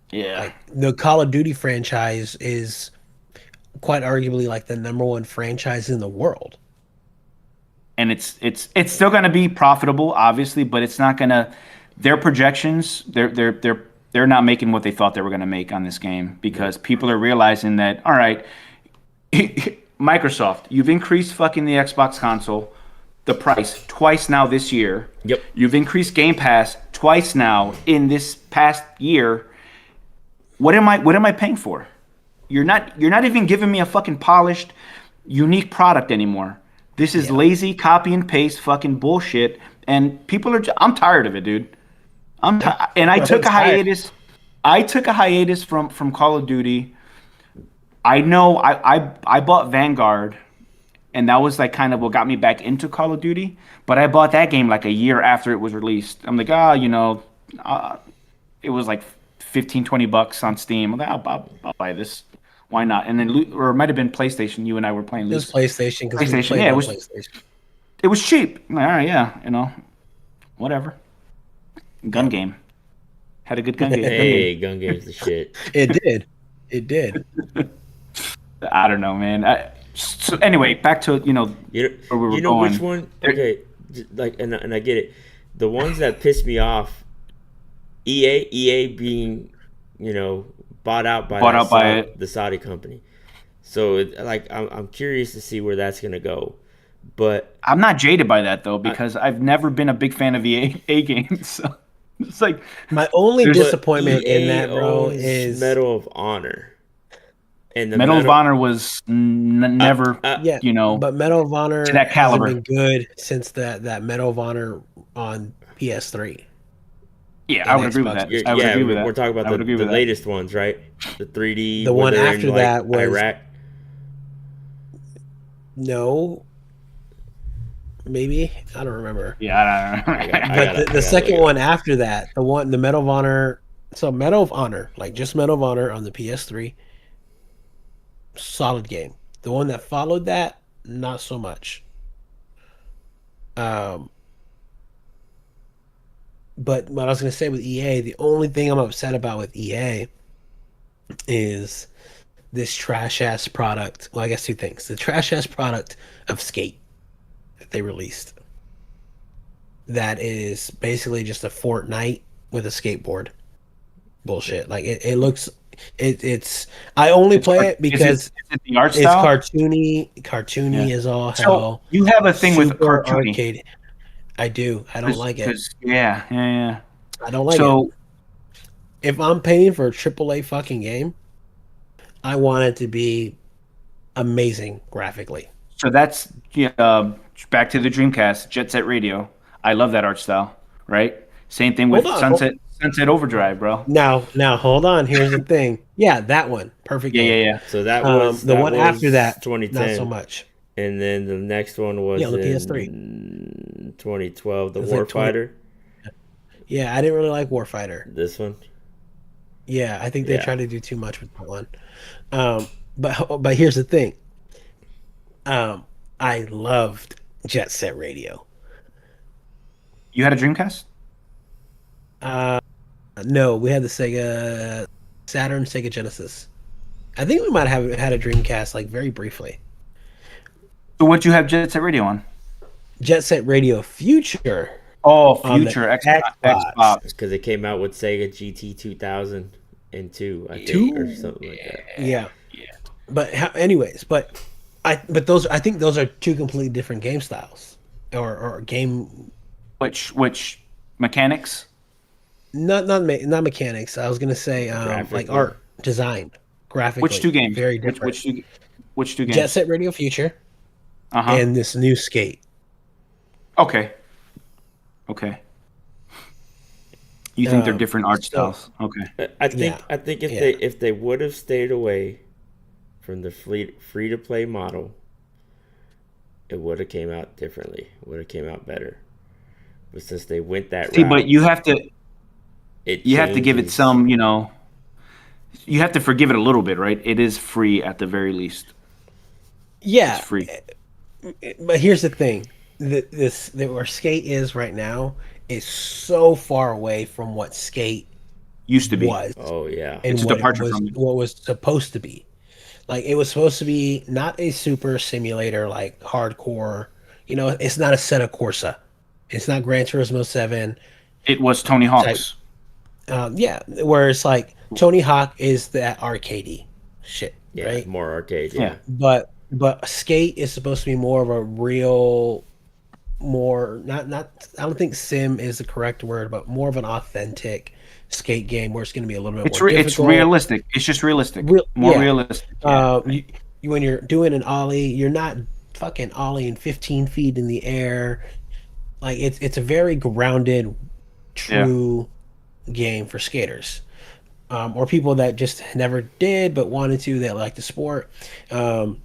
Yeah, Like the Call of Duty franchise is quite arguably like the #1 franchise in the world. and it's still going to be profitable, obviously, but it's not going to. Their projections, they're not making what they thought they were going to make on this game because people are realizing that, all right, Microsoft, you've increased fucking the Xbox console, the price twice now this year. Yep. You've increased Game Pass twice now in this past year. What am I paying for? You're not even giving me a fucking polished, unique product anymore. This is lazy copy and paste fucking bullshit, and people are. I'm tired of it, dude. And I took a hiatus. I took a hiatus from Call of Duty. I know I bought Vanguard, and that was like kind of what got me back into Call of Duty. But I bought that game like a year after it was released. I'm like, it was like $15-20 on Steam. I'm like, I'll buy this. Why not? And then, or it might have been PlayStation. You and I were playing. It was PlayStation. PlayStation. Yeah, it was cheap. I'm like, all right, yeah, whatever. Gun game. Had a good gun game. Hey, gun game's the shit. It did. I don't know, man. So anyway, back to where we were going. Which one? Okay, and I get it. The ones that piss me off, EA being bought out by the Saudi company. So I'm curious to see where that's gonna go. But I'm not jaded by that though because I've never been a big fan of EA games. So it's like my only disappointment in that, bro, is Medal of Honor. And the Medal of Honor was never, but Medal of Honor to that caliber. Hasn't been good since that Medal of Honor on PS3. Yeah, I would agree with that. We're talking about the latest ones, right? The 3D. The one after that was Iraq. No. Maybe I don't remember. Yeah, I don't know. But the second one after that, the Medal of Honor. So Medal of Honor, like just Medal of Honor on the PS3, solid game. The one that followed that, not so much. But what I was going to say with EA, the only thing I'm upset about with EA is this trash ass product. Well, I guess two things: the trash ass product of Skate that they released. That is basically just a Fortnite with a skateboard. Bullshit. Like it looks. It's. I only play it because is it the art style? It's cartoony as all hell. So you have a thing with cartoony. Arcade. I do. I don't like it. Yeah. I don't like it. If I'm paying for a AAA fucking game, I want it to be amazing graphically. So that's back to the Dreamcast, Jet Set Radio. I love that art style, right? Same thing with Sunset Overdrive, bro. Now, hold on. Here's the thing. Yeah, that one. Perfect game. Yeah. So that was the one after that, 2010. not so much. And then the next one was on the PS3. 2012, the Warfighter. Yeah, I didn't really like Warfighter. This one? Yeah, I think they tried to do too much with that one. But here's the thing. I loved Jet Set Radio. You had a Dreamcast? No, we had the Sega Saturn, Sega Genesis. I think we might have had a Dreamcast like very briefly. So what'd you have Jet Set Radio on? Jet Set Radio Future. Oh, Future Xbox. Because it came out with Sega GT 2002, I think, or something like that. Yeah. But anyways, I think those are two completely different game styles, or game. Which mechanics? Not mechanics. I was gonna say like art, design, graphically. Which two games? Very different. Which two games? Jet Set Radio Future. And this new Skate. Okay. You think they're different art So styles? Okay. I think if they would have stayed away from the free to play model, it would have came out differently. Would have came out better. But since they went that See, but route, it you have to give it changes. some, you have to forgive it a little bit, right? It is free at the very least. It's yeah, free. but here's the thing: where Skate is right now is so far away from what Skate Used to be. was Oh yeah, and It's a departure from it. what was supposed to be. Like it was supposed to be not a super simulator like hardcore. It's not a Senna Corsa. It's not Gran Turismo 7 It was Tony type. Hawk's. Yeah, where it's like Tony Hawk is that arcadey shit, yeah, right? more arcade. Yeah. Yeah, But Skate is supposed to be more of a real, more not. I don't think sim is the correct word, but more of an authentic Skate game where it's going to be a little bit more It's difficult. realistic. It's just realistic. More Yeah. realistic. Yeah. When you're doing an ollie, you're not fucking ollieing 15 feet in the air. Like it's a very grounded, true game for skaters, or people that just never did but wanted to. That like the sport, and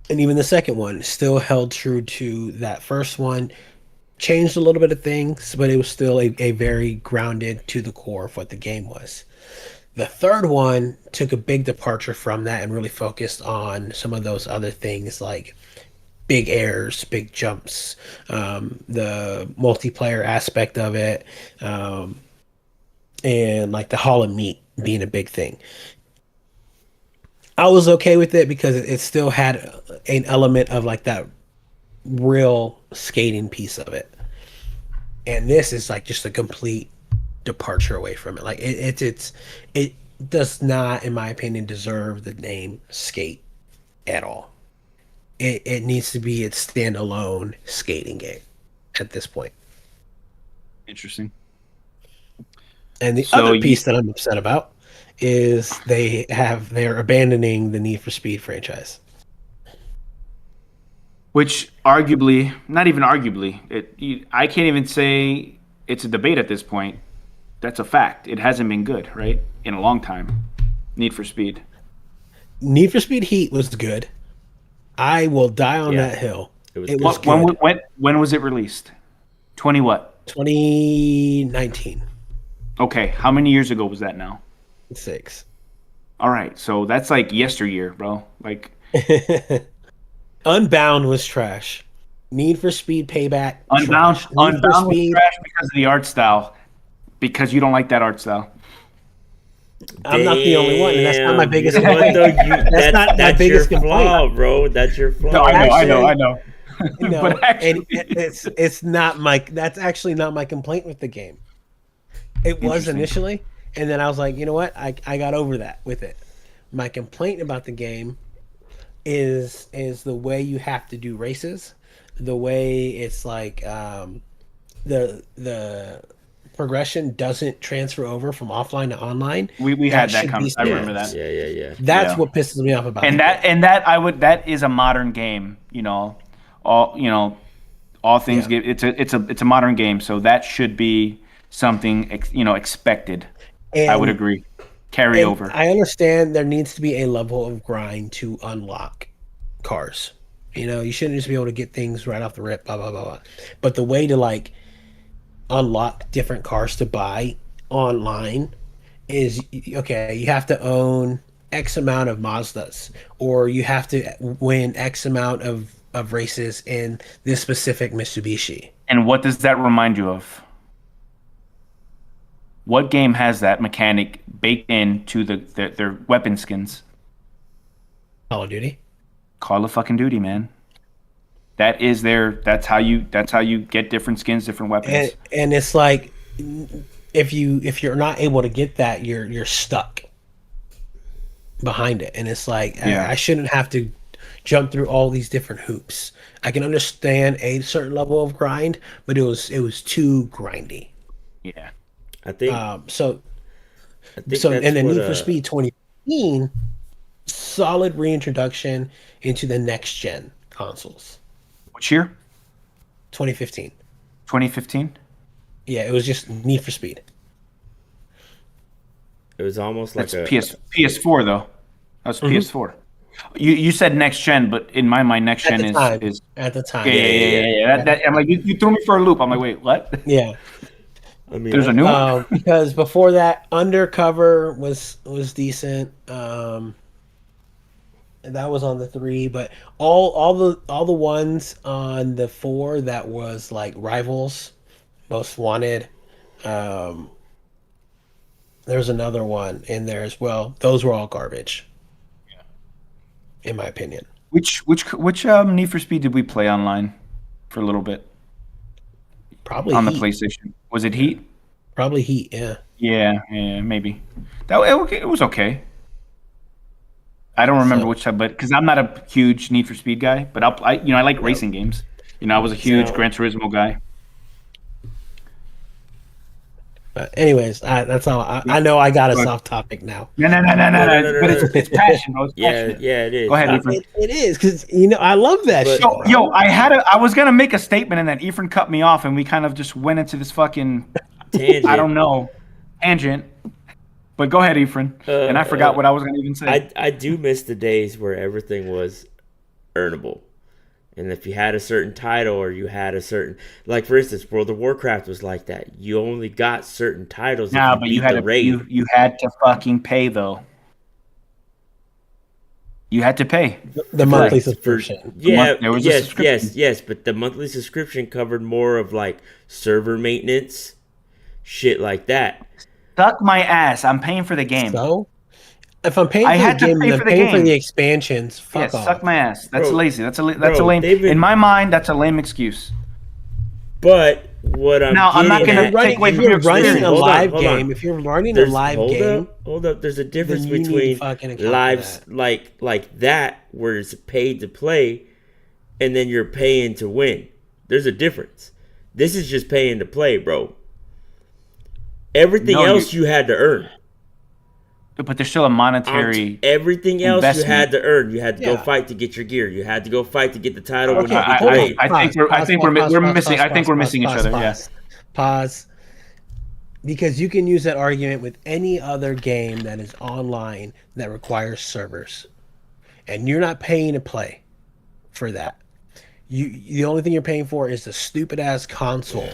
even the second one still held true to that first one. Changed a little bit of things, but it was still a very grounded to the core of what the game was. The third one took a big departure from that and really focused on some of those other things like big airs, big jumps, the multiplayer aspect of it, and like the Hall of Meat being a big thing. I was okay with it because it still had an element of like that real skating piece of it. And this is like just a complete departure away from it. Like it does not, in my opinion, deserve the name Skate at all. It needs to be its standalone skating game at this point. Interesting. And the So other you, piece that I'm upset about is they're abandoning the Need for Speed franchise. which arguably, not even arguably, I can't even say it's a debate at this point. That's a fact. It hasn't been good, right? In a long time. Need for Speed. Need for Speed Heat was good. I will die on Yeah. that hill. It was It good. was good. When was it released? 20 what? 2019. Okay, how many years ago was that now? 6. All right, so that's like yesteryear, bro. Like Unbound was trash. Need for Speed Payback. Unbound, Trash. Need for Unbound was Speed. trash because of the art style. Because you don't like that art style. I'm not the only one, and that's not my Damn, biggest you know what, complaint. though? That's not my that's biggest your complaint. flaw, bro. That's your flaw. No, I know. No, But actually, and it's not my. That's actually not my complaint with the game. It was Interesting. initially, and then I was like, you know what? I got over that with it. My complaint about the game is the way you have to do races, the way it's like the progression doesn't transfer over from offline to online. we had that should be conversation. I seamless. remember that. Yeah. That's Yeah. what pisses me off about And the that game. and that I would that is a modern game, all things Yeah. it's a modern game, so that should be something expected. I would And- agree. Carry and over. I understand there needs to be a level of grind to unlock cars. You shouldn't just be able to get things right off the rip, blah blah blah blah. But the way to like unlock different cars to buy online is okay. You have to own X amount of Mazdas, or you have to win X amount of races in this specific Mitsubishi. And what does that remind you of? What game has that mechanic baked into their weapon skins? Call of Duty. Call of fucking Duty, man. That's how you get different skins, different weapons. And it's like if you're not able to get that, you're stuck behind it, and it's like Yeah. I shouldn't have to jump through all these different hoops. I can understand a certain level of grind, but it was too grindy. Yeah. I think. So I think and that's then what, Need for Speed 2015, solid reintroduction into the next gen consoles. Which year? 2015. 2015? Yeah, it was just Need for Speed. It was almost like That's a PS4 though. That was Mhm. PS4. You said next gen, but in my mind, next At gen the time. is At the yeah, time. yeah, yeah, yeah, yeah. I'm like, you threw me for a loop. I'm like, wait, what? Yeah. I mean, There's a new one. Because before that, Undercover was decent. And that was on the 3, but all the ones on the 4 that was like Rivals, Most Wanted. Um, there's another one in there as well. Those were all garbage, in my opinion. Which Need for Speed did we play online for a little bit Probably on the Heat. PlayStation? Was it Heat? Probably Heat. Yeah. Yeah, yeah, maybe. It was okay. I don't remember So which time, but because I'm not a huge Need for Speed guy, but I like yep. racing games. I was a huge now Gran Turismo guy. Anyways, that's all. I know I got us But off topic now. no. But it's passion, bro. It's yeah, passionate. yeah, it Go is. ahead, Ethan. It is because I love that But- shit. Yo, bro. I was gonna make a statement and then Ephraim cut me off and we kind of just went into this fucking Tangent. I don't know tangent. But go ahead, Ephraim. And I forgot what I was gonna even say. I do miss the days where everything was earnable. And if you had a certain title or you had a certain, like for instance, World of Warcraft was like that. You only got certain titles Nah, if but you you beat had the to raid. you had to fucking pay though. You had to pay. The monthly For- subscription. Yeah, There was a yes, subscription. yes, but the monthly subscription covered more of like server maintenance, shit like that. Suck my ass. I'm paying for the game. So, if I'm paying I for the had to game pay and I'm for the paying for game. the expansions, Yeah, fuck off. suck my ass. That's Bro, lazy. That's a bro, lame. they've been- In my mind, that's a lame excuse. But what I'm Now, I'm not getting gonna at- take away If from you're your running experience. a Hold on, live hold on. game, if you're running a There's live game, hold up. There's a difference you need to between fucking account for lives that. like that where it's paid to play, and then you're paying to win. There's a difference. This is just paying to play, bro. Everything No, else you had to earn. But there's still a monetary. Everything else you investment. had to earn. You had to go Yeah. fight to get your gear. You had to go fight to get the title when Okay, you beat the hold on. raid. I think we're missing. I think we're missing each other. Yeah. Pause. Because you can use that argument with any other game that is online that requires servers, and you're not paying to play for that. The only thing you're paying for is the stupid ass console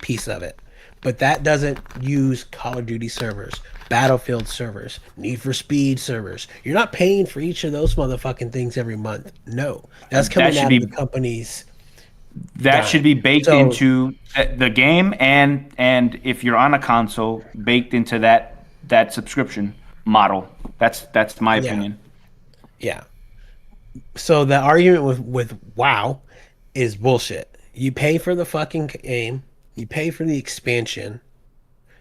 piece of it. But that doesn't use Call of Duty servers, Battlefield servers, Need for Speed servers. You're not paying for each of those motherfucking things every month. No, that's coming should out be- of the company's. That should be baked So- into the game, and if you're on a console, baked into that subscription model. That's my opinion. Yeah. So the argument with WoW is bullshit. You pay for the fucking game. You pay for the expansion.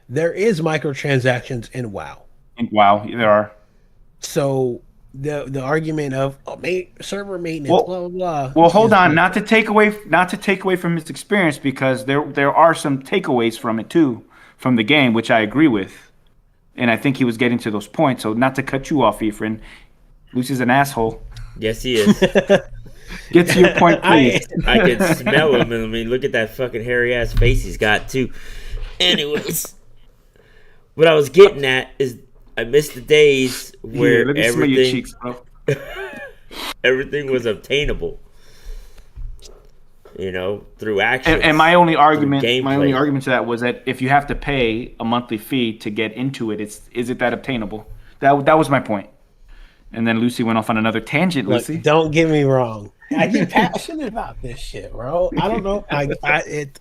There is microtransactions in WoW. And wow, there are. So the argument of server maintenance, Well- blah blah blah. Well, hold is on. bullshit. Not to take away from his experience, because there are some takeaways from it too, from the game, which I agree with, and I think he was getting to those points. So not to cut you off, Ephraim. Lucy's an asshole. Yes, he is. Get to your point, please. I can smell him. I mean, look at that fucking hairy ass face he's got too. Anyways, what I was getting at is I miss the days where Here, let me smell your everything cheeks, bro. everything was obtainable. Through action. And my only argument gameplay. to that was that if you have to pay a monthly fee to get into it, is it that obtainable? That was my point. And then Lucy went off on another tangent. Look, Lucy, don't get me wrong. I get passionate about this shit, bro. I don't know.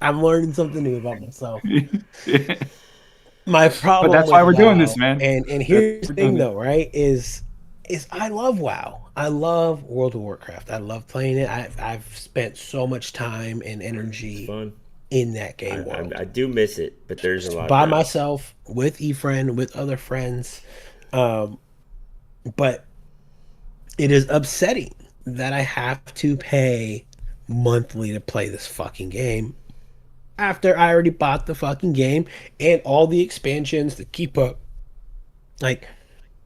I'm learning something new about myself. My problem. But that's why with we're doing WoW, this, man. And here's the We're doing thing, though, right? Is I love WoW. I love World of Warcraft. I love playing it. I've spent so much time and energy Fun. in that game world. I do miss it, but there's a lot By now. myself, with Efren, with other friends. But it is upsetting that I have to pay monthly to play this fucking game after I already bought the fucking game and all the expansions to keep up. Like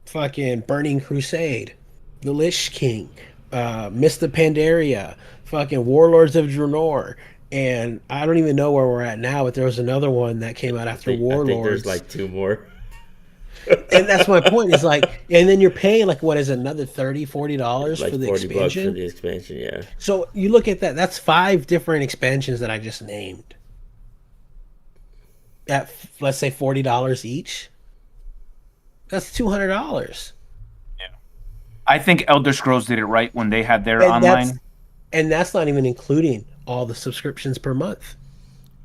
fucking Burning Crusade, the Lich King, Mr. Pandaria, fucking Warlords of Draenor, and I don't even know where we're at now, but there was another one that came out after I think Warlords. there's like two more. And that's my point. Is like, and then you're paying like what is it, another $30-$40 for Like the 40 bucks for expansion. the expansion. Yeah, So you look at that. That's 5 different expansions that I just named at let's say $40 each. That's $200, I think Elder Scrolls did it right when they had their and that's online. and that's not even including all the subscriptions per month.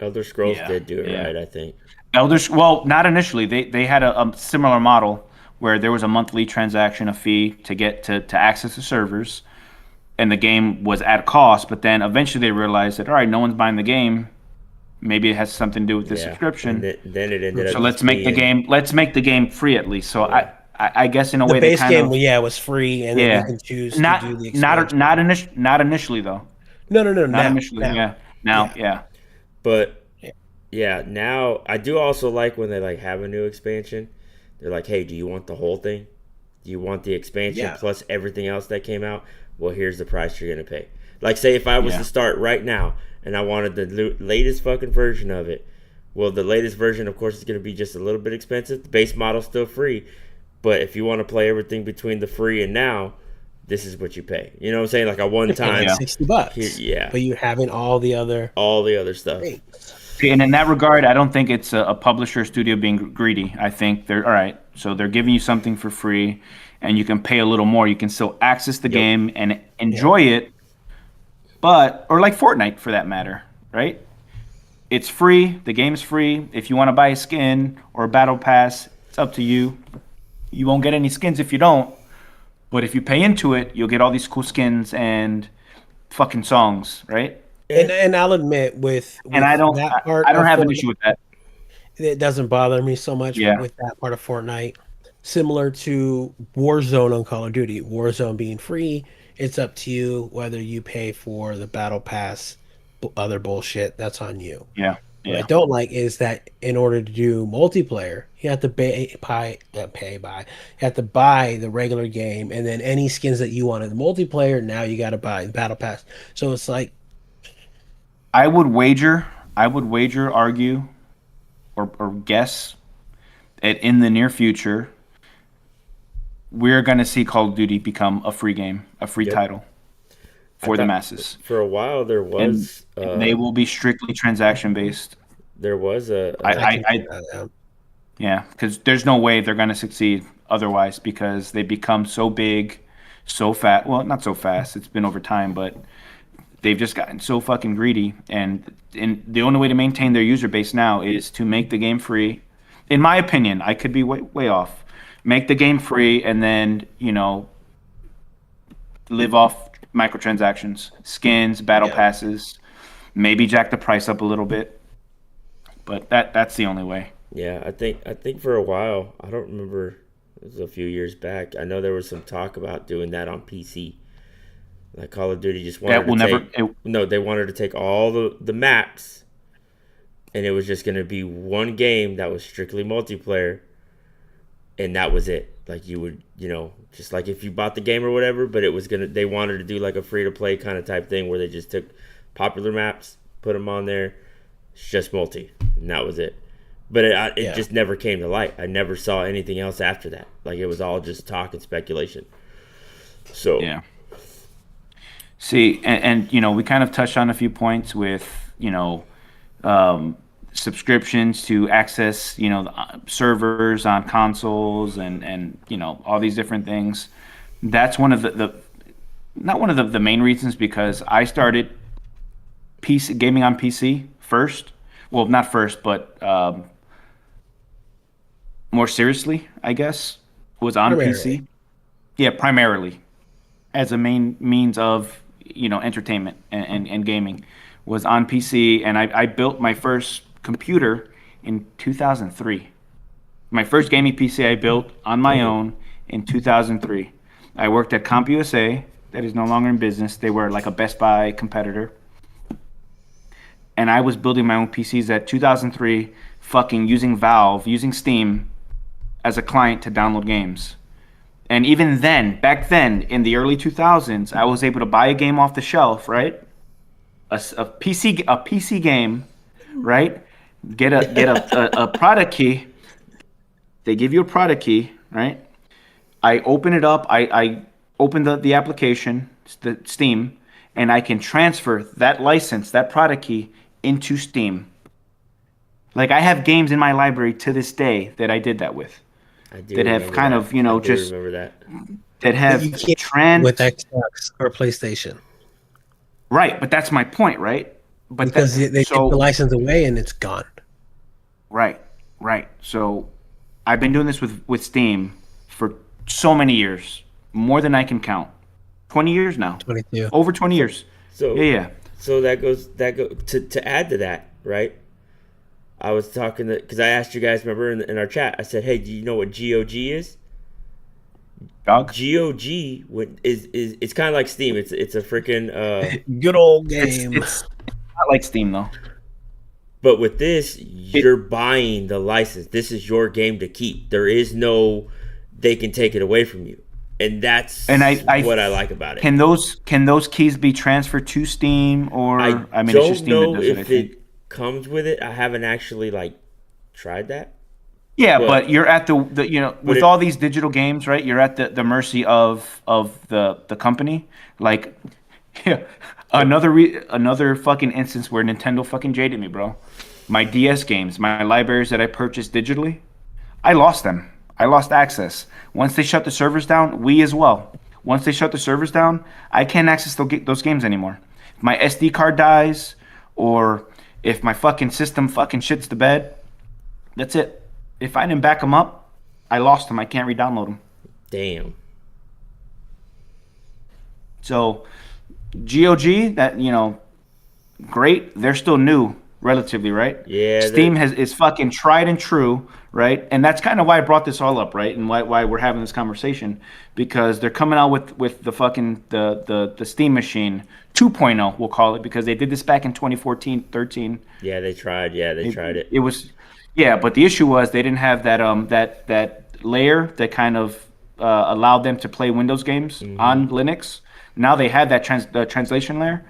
Elder Scrolls Yeah, did do it yeah. right. I think. Well, not initially. They had a similar model where there was a monthly transaction, a fee to get to access the servers, and the game was at cost. But then eventually they realized that all right, no one's buying the game. Maybe it has something to do with the Yeah, and subscription. then it ended So up let's just make the being game. Let's make the game free at least. So yeah. I guess in a The way they base kind game, of well, yeah, was free, and then you yeah. can choose to do the Not initially though. No. Not Now, initially. Yeah. Now, yeah, yeah. But yeah, yeah, now I do also like when they like have a new expansion. They're like, "Hey, do you want the whole thing? Do you want the expansion yeah, plus everything else that came out? Well, here's the price you're gonna pay." Like, say if I was Yeah. to start right now and I wanted the latest fucking version of it. Well, the latest version, of course, is gonna be just a little bit expensive. The base model's still free, but if you want to play everything between the free and now, this is what you pay. You know what I'm saying? Like a one you're paying like time. Yeah. $60, Yeah, but you're having all the other all the other stuff. things. And in that regard, I don't think it's a publisher studio being greedy. I think they're all right. So they're giving you something for free, and you can pay a little more. You can still access the Yep. game and enjoy it, but or like Fortnite for that matter, right? It's free. The game's free. If you want to buy a skin or a battle pass, it's up to you. You won't get any skins if you don't, but if you pay into it, you'll get all these cool skins and fucking songs, right? And I'll admit And with that part I don't of have an Fortnite, issue with that. it doesn't bother me so much Yeah. with that part of Fortnite. Similar to Warzone on Call of Duty. Warzone being free, it's up to you whether you pay for the battle pass, other bullshit. That's on you. Yeah. What I Yeah. don't like is that in order to do multiplayer, you have to you have to buy the regular game, and then any skins that you want in the multiplayer, now you got to buy the battle pass. So it's like, I would wager, argue, or guess that in the near future, we're going to see Call of Duty become a free game, a free Yep. title I for the thought masses. for a while there And, was and they will be strictly transaction based. there was I can I see that now. Yeah, because there's no way they're going to succeed otherwise because they become so big, so fat. Well, not so fast. It's been over time, but they've just gotten so fucking greedy. And the only way to maintain their user base now is to make the game free. In my opinion, I could be way off. Make the game free and then, live off microtransactions, skins, battle Yeah. passes, maybe jack the price up a little bit. But that's the only way. yeah, I think for a while, I don't remember, it was a few years back. I know there was some talk about doing that on PC. Like Call of Duty just wanted That will to never. take no, they wanted to take all the maps, and it was just going to be one game that was strictly multiplayer, and that was it. Like you would, just like if you bought the game or whatever, but it was they wanted to do like a free to play kind of type thing where they just took popular maps, put them on there, it's just multi, and that was it. But it Yeah. just never came to light. I never saw anything else after that. Like it was all just talk and speculation. So Yeah. See, and we kind of touched on a few points with subscriptions to access servers on consoles and all these different things. That's one of the not one of the main reasons because I started PC gaming on PC first. Well, not first, but more seriously, I guess, was on Primarily. PC. Yeah, primarily as a main means of entertainment and gaming was on PC, and I built my first computer in 2003. My first gaming PC I built on my own in 2003. I worked at CompUSA, that is no longer in business. They were like a Best Buy competitor. And I was building my own PCs at 2003, fucking using Valve, using Steam as a client to download games. And even then, back then, in the early 2000s, I was able to buy a game off the shelf, right? A PC game, right? Get a product key. They give you a product key, right? I open it up. I open the application, the Steam, and I can transfer that license, that product key, into Steam. Like I have games in my library to this day that I did that with, I do that have remember kind that. of I do just remember that. that But you have can't with Xbox or PlayStation right. But that's my point, right? But because that they take the so license away and it's gone. right, right. So I've been doing this with Steam for so many years, more than I can count. 20 years now, 22. over 20 years. So Yeah. so that goes to add to that, right? I was talking to because I asked you guys, remember in our chat, I said, "Hey, do you know what GOG is?" Dog. GOG is it's kind of like Steam. It's a freaking Good old It's game. it's not like Steam though. but with this, you're buying the license. This is your game to keep. There is no they can take it away from you. And that's And what I like about it. Can those keys be transferred to Steam or I mean it's don't just Steam that know does it, I if think. it comes with it. I haven't actually tried that. Yeah, but- but you're at the with it- all these digital games, right? You're at the mercy of the company. Like yeah, another fucking instance where Nintendo fucking jaded me, bro. My DS games, my libraries that I purchased digitally, I lost them. I lost access. Once they shut the servers down, we as well. Once they shut the servers down, I can't access those games anymore. If my SD card dies, or if my fucking system fucking shits the bed, that's it. If I didn't back them up, I lost them. I can't re-download them. Damn. So, GOG, that great. They're still new, relatively, right? Yeah, Steam is fucking tried and true, right? And that's kind of why I brought this all up, right? And why we're having this conversation, because they're coming out with the fucking the Steam machine 2.0, we'll call it, because they did this back in 2014, 13. Yeah, they tried. Yeah, they tried it. It was, yeah, but the issue was they didn't have that that layer that kind of allowed them to play Windows games on Linux. Now they have that translation layer.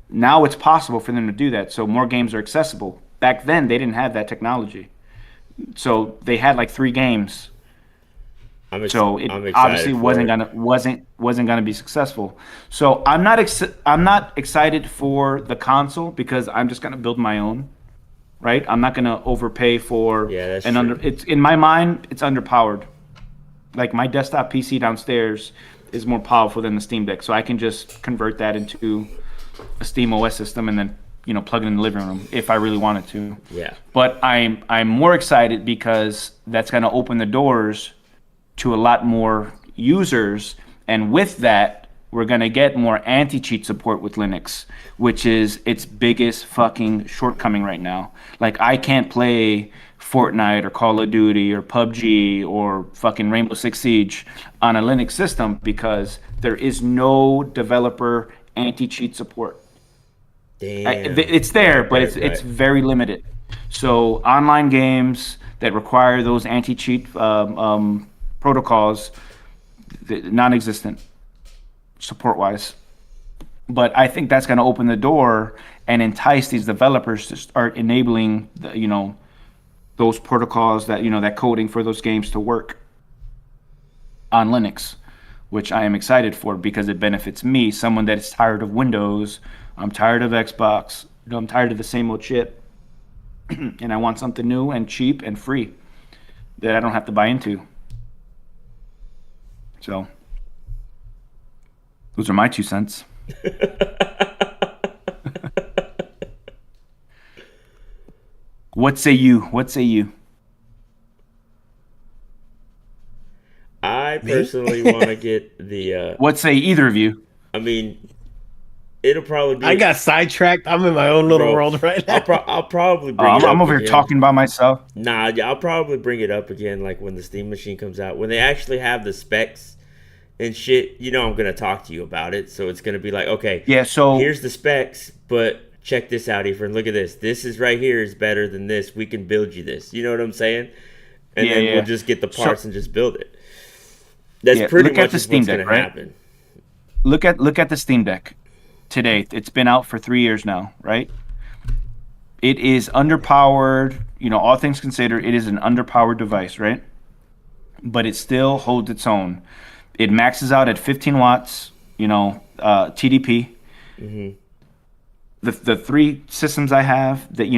Now it's possible for them to do that, so more games are accessible. Back then, they didn't have that technology, so they had like 3 games. So it I'm excited obviously for wasn't gonna be successful. So I'm not excited for the console because I'm just gonna build my own. Right, I'm not gonna overpay for Yeah, that's an true. It's in my mind, it's underpowered. Like my desktop PC downstairs is more powerful than the Steam Deck, so I can just convert that into a Steam OS system and then plug it in the living room if I really wanted to. Yeah. But I'm more excited because that's gonna open the doors to a lot more users, and with that, we're gonna get more anti-cheat support with Linux, which is its biggest fucking shortcoming right now. Like I can't play Fortnite or Call of Duty or PUBG or fucking Rainbow Six Siege on a Linux system because there is no developer anti-cheat support. Damn. It's there, but Right, it's right. very limited. So online games that require those anti-cheat protocols, non-existent support-wise. But I think that's going to open the door and entice these developers to start enabling those protocols, that coding for those games to work on Linux, which I am excited for because it benefits me, someone that is tired of Windows. I'm tired of Xbox. I'm tired of the same old shit. And I want something new and cheap and free that I don't have to buy into. So, those are my 2 cents. What say you? What say you? I personally want to get the. What say either of you? I mean, it'll probably be. I got sidetracked. I'm in my own little Bro, world right now. I'll probably bring it up I'm over here again. talking by myself. Nah, yeah, I'll probably bring it up again, like when the Steam machine comes out, when they actually have the specs and shit. I'm gonna talk to you about it, so it's gonna be like, okay, Yeah, so here's the specs, but check this out, Efren. Look at this. This is right here is better than this. We can build you this. You know what I'm saying? And Yeah, then yeah. we'll just get the parts So- and just build it. That's Yeah, pretty look at much the is Steam what's Deck, gonna right? happen. look at the Steam Deck today. It's been out for 3 years now, right? It is underpowered. All things considered, it is an underpowered device, right? but it still holds its own. It maxes out at 15 watts, TDP. Mm-hmm. The three systems I have that,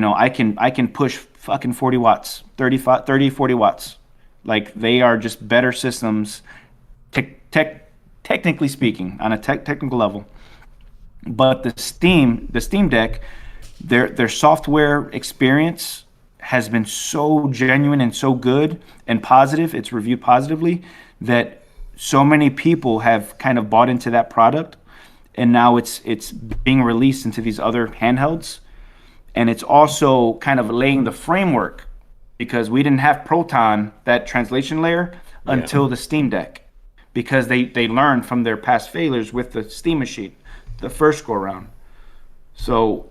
I can push fucking 40 watts, 35, 30, 40 watts. Like, they are just better systems, technically speaking, on a technical level. But the Steam Deck, their software experience has been so genuine and so good and positive. It's reviewed positively that so many people have kind of bought into that product, and now it's being released into these other handhelds, and it's also kind of laying the framework because we didn't have Proton, that translation layer, Yeah. until the Steam Deck, because they learned from their past failures with the Steam machine, the first go around. So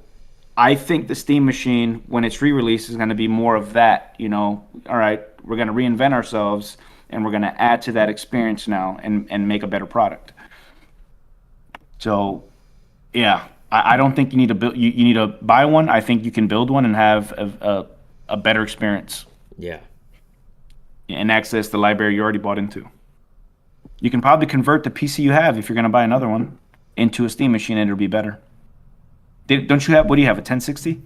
I think the Steam machine, when it's re-released, is going to be more of that. All right, we're going to reinvent ourselves, and we're going to add to that experience now and make a better product. So, yeah, I don't think you need to build. You need to buy one. I think you can build one and have a better experience Yeah. and access the library you already bought into. You can probably convert the PC you have, if you're going to buy another one, into a Steam machine, and it'll be better. Don't you have? What do you have? A 1060?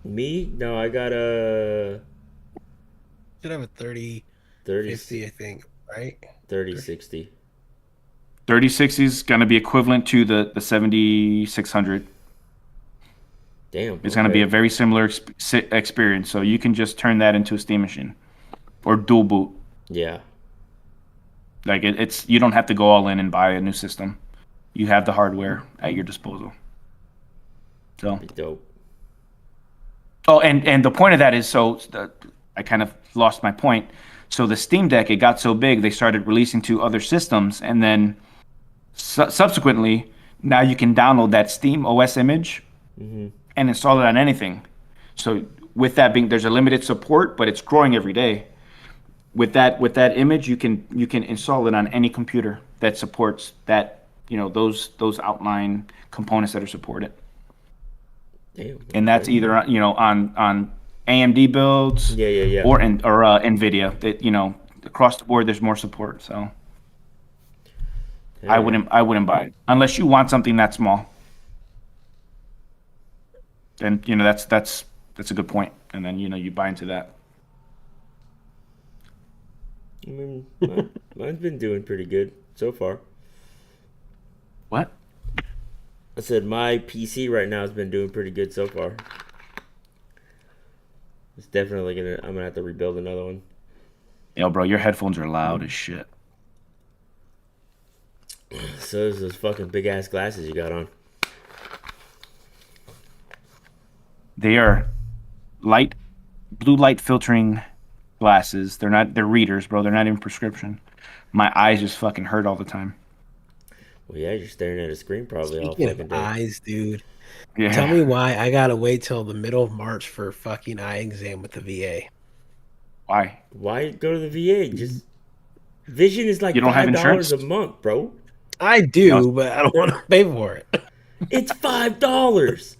Me? No, I got a Should have a 30, 30, 50, I think, right? 3060. 3060 is going to be equivalent to the 7600. Damn. It's going to be a very similar experience. So you can just turn that into a Steam machine or dual boot. Yeah. Like, it's you don't have to go all in and buy a new system. You have the hardware at your disposal. So. Be dope. Oh, and the point of that is, I kind of lost my point. So the Steam Deck, it got so big, they started releasing to other systems, and then subsequently, now you can download that Steam OS image Mm-hmm. and install it on anything. So with that being, there's a limited support, but it's growing every day. With that image, you can install it on any computer that supports that, those outline components that are supported. Damn. And that's either on AMD builds, Yeah. or NVIDIA. That, across the board, there's more support. So I wouldn't buy it unless you want something that small. Then that's a good point. And then you buy into that. I mean, mine's been doing pretty good so far. What? I said my PC right now has been doing pretty good so far. It's definitely I'm gonna have to rebuild another one. Yo, bro, your headphones are loud as shit. So is those fucking big ass glasses you got on. They are blue light filtering glasses. They're readers, bro. They're not even prescription. My eyes just fucking hurt all the time. Well, yeah, you're staring at a screen probably all Speaking fucking of day. eyes, dude. Yeah. Tell me why I gotta wait till the middle of March for a fucking eye exam with the VA. Why? Why go to the VA? Just vision is like You don't have $5 insurance? a month, bro. I do, No. but I don't want to pay for it. It's $5.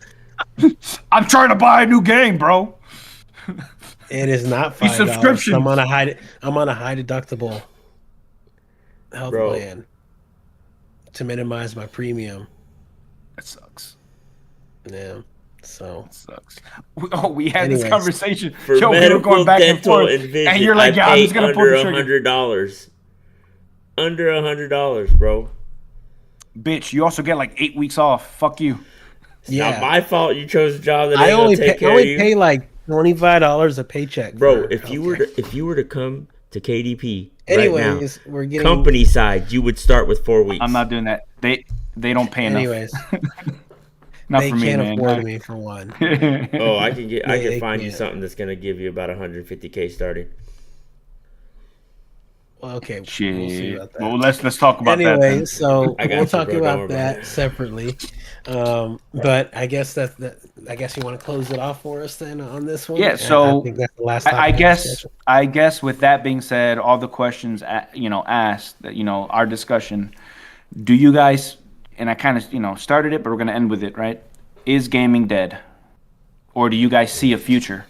I'm trying to buy a new game, bro. It is not These $5. subscriptions. I'm on a high deductible health Bro. plan to minimize my premium. That sucks. Yeah. So That sucks. We had Anyways, this conversation. For Yo, we were medical, going back and dental, forth, and vision, and you're like, I "Yeah, I'm pay just gonna pull under the trigger." $100. Under $100, bro. Bitch, you also get like 8 weeks off. Fuck you. It's yeah, not my fault you chose a job that I ain't only gonna take pay, care I of only you. pay like $25 a paycheck, Bro, for if you were to come to KDP anyways, right now, we're getting company side, you would start with 4 weeks. I'm not doing that. They don't pay enough. Anyways, Not they for me, can't man. afford me for one. Oh, I can They find you can't. something that's gonna give you about 150K starting. Well, okay, we'll see Shit. about that. Well, let's talk about that. Anyway, Then. so I got we'll you, talk bro. Don't worry about about that it. separately. But I guess I guess you want to close it off for us then on this one. Yeah, And so I think that's the last. I topic of guess discussion. I guess with that being said, all the questions asked, that our discussion. Do you guys? And I kind of started it, but we're gonna end with it, right? Is gaming dead, or do you guys see a future?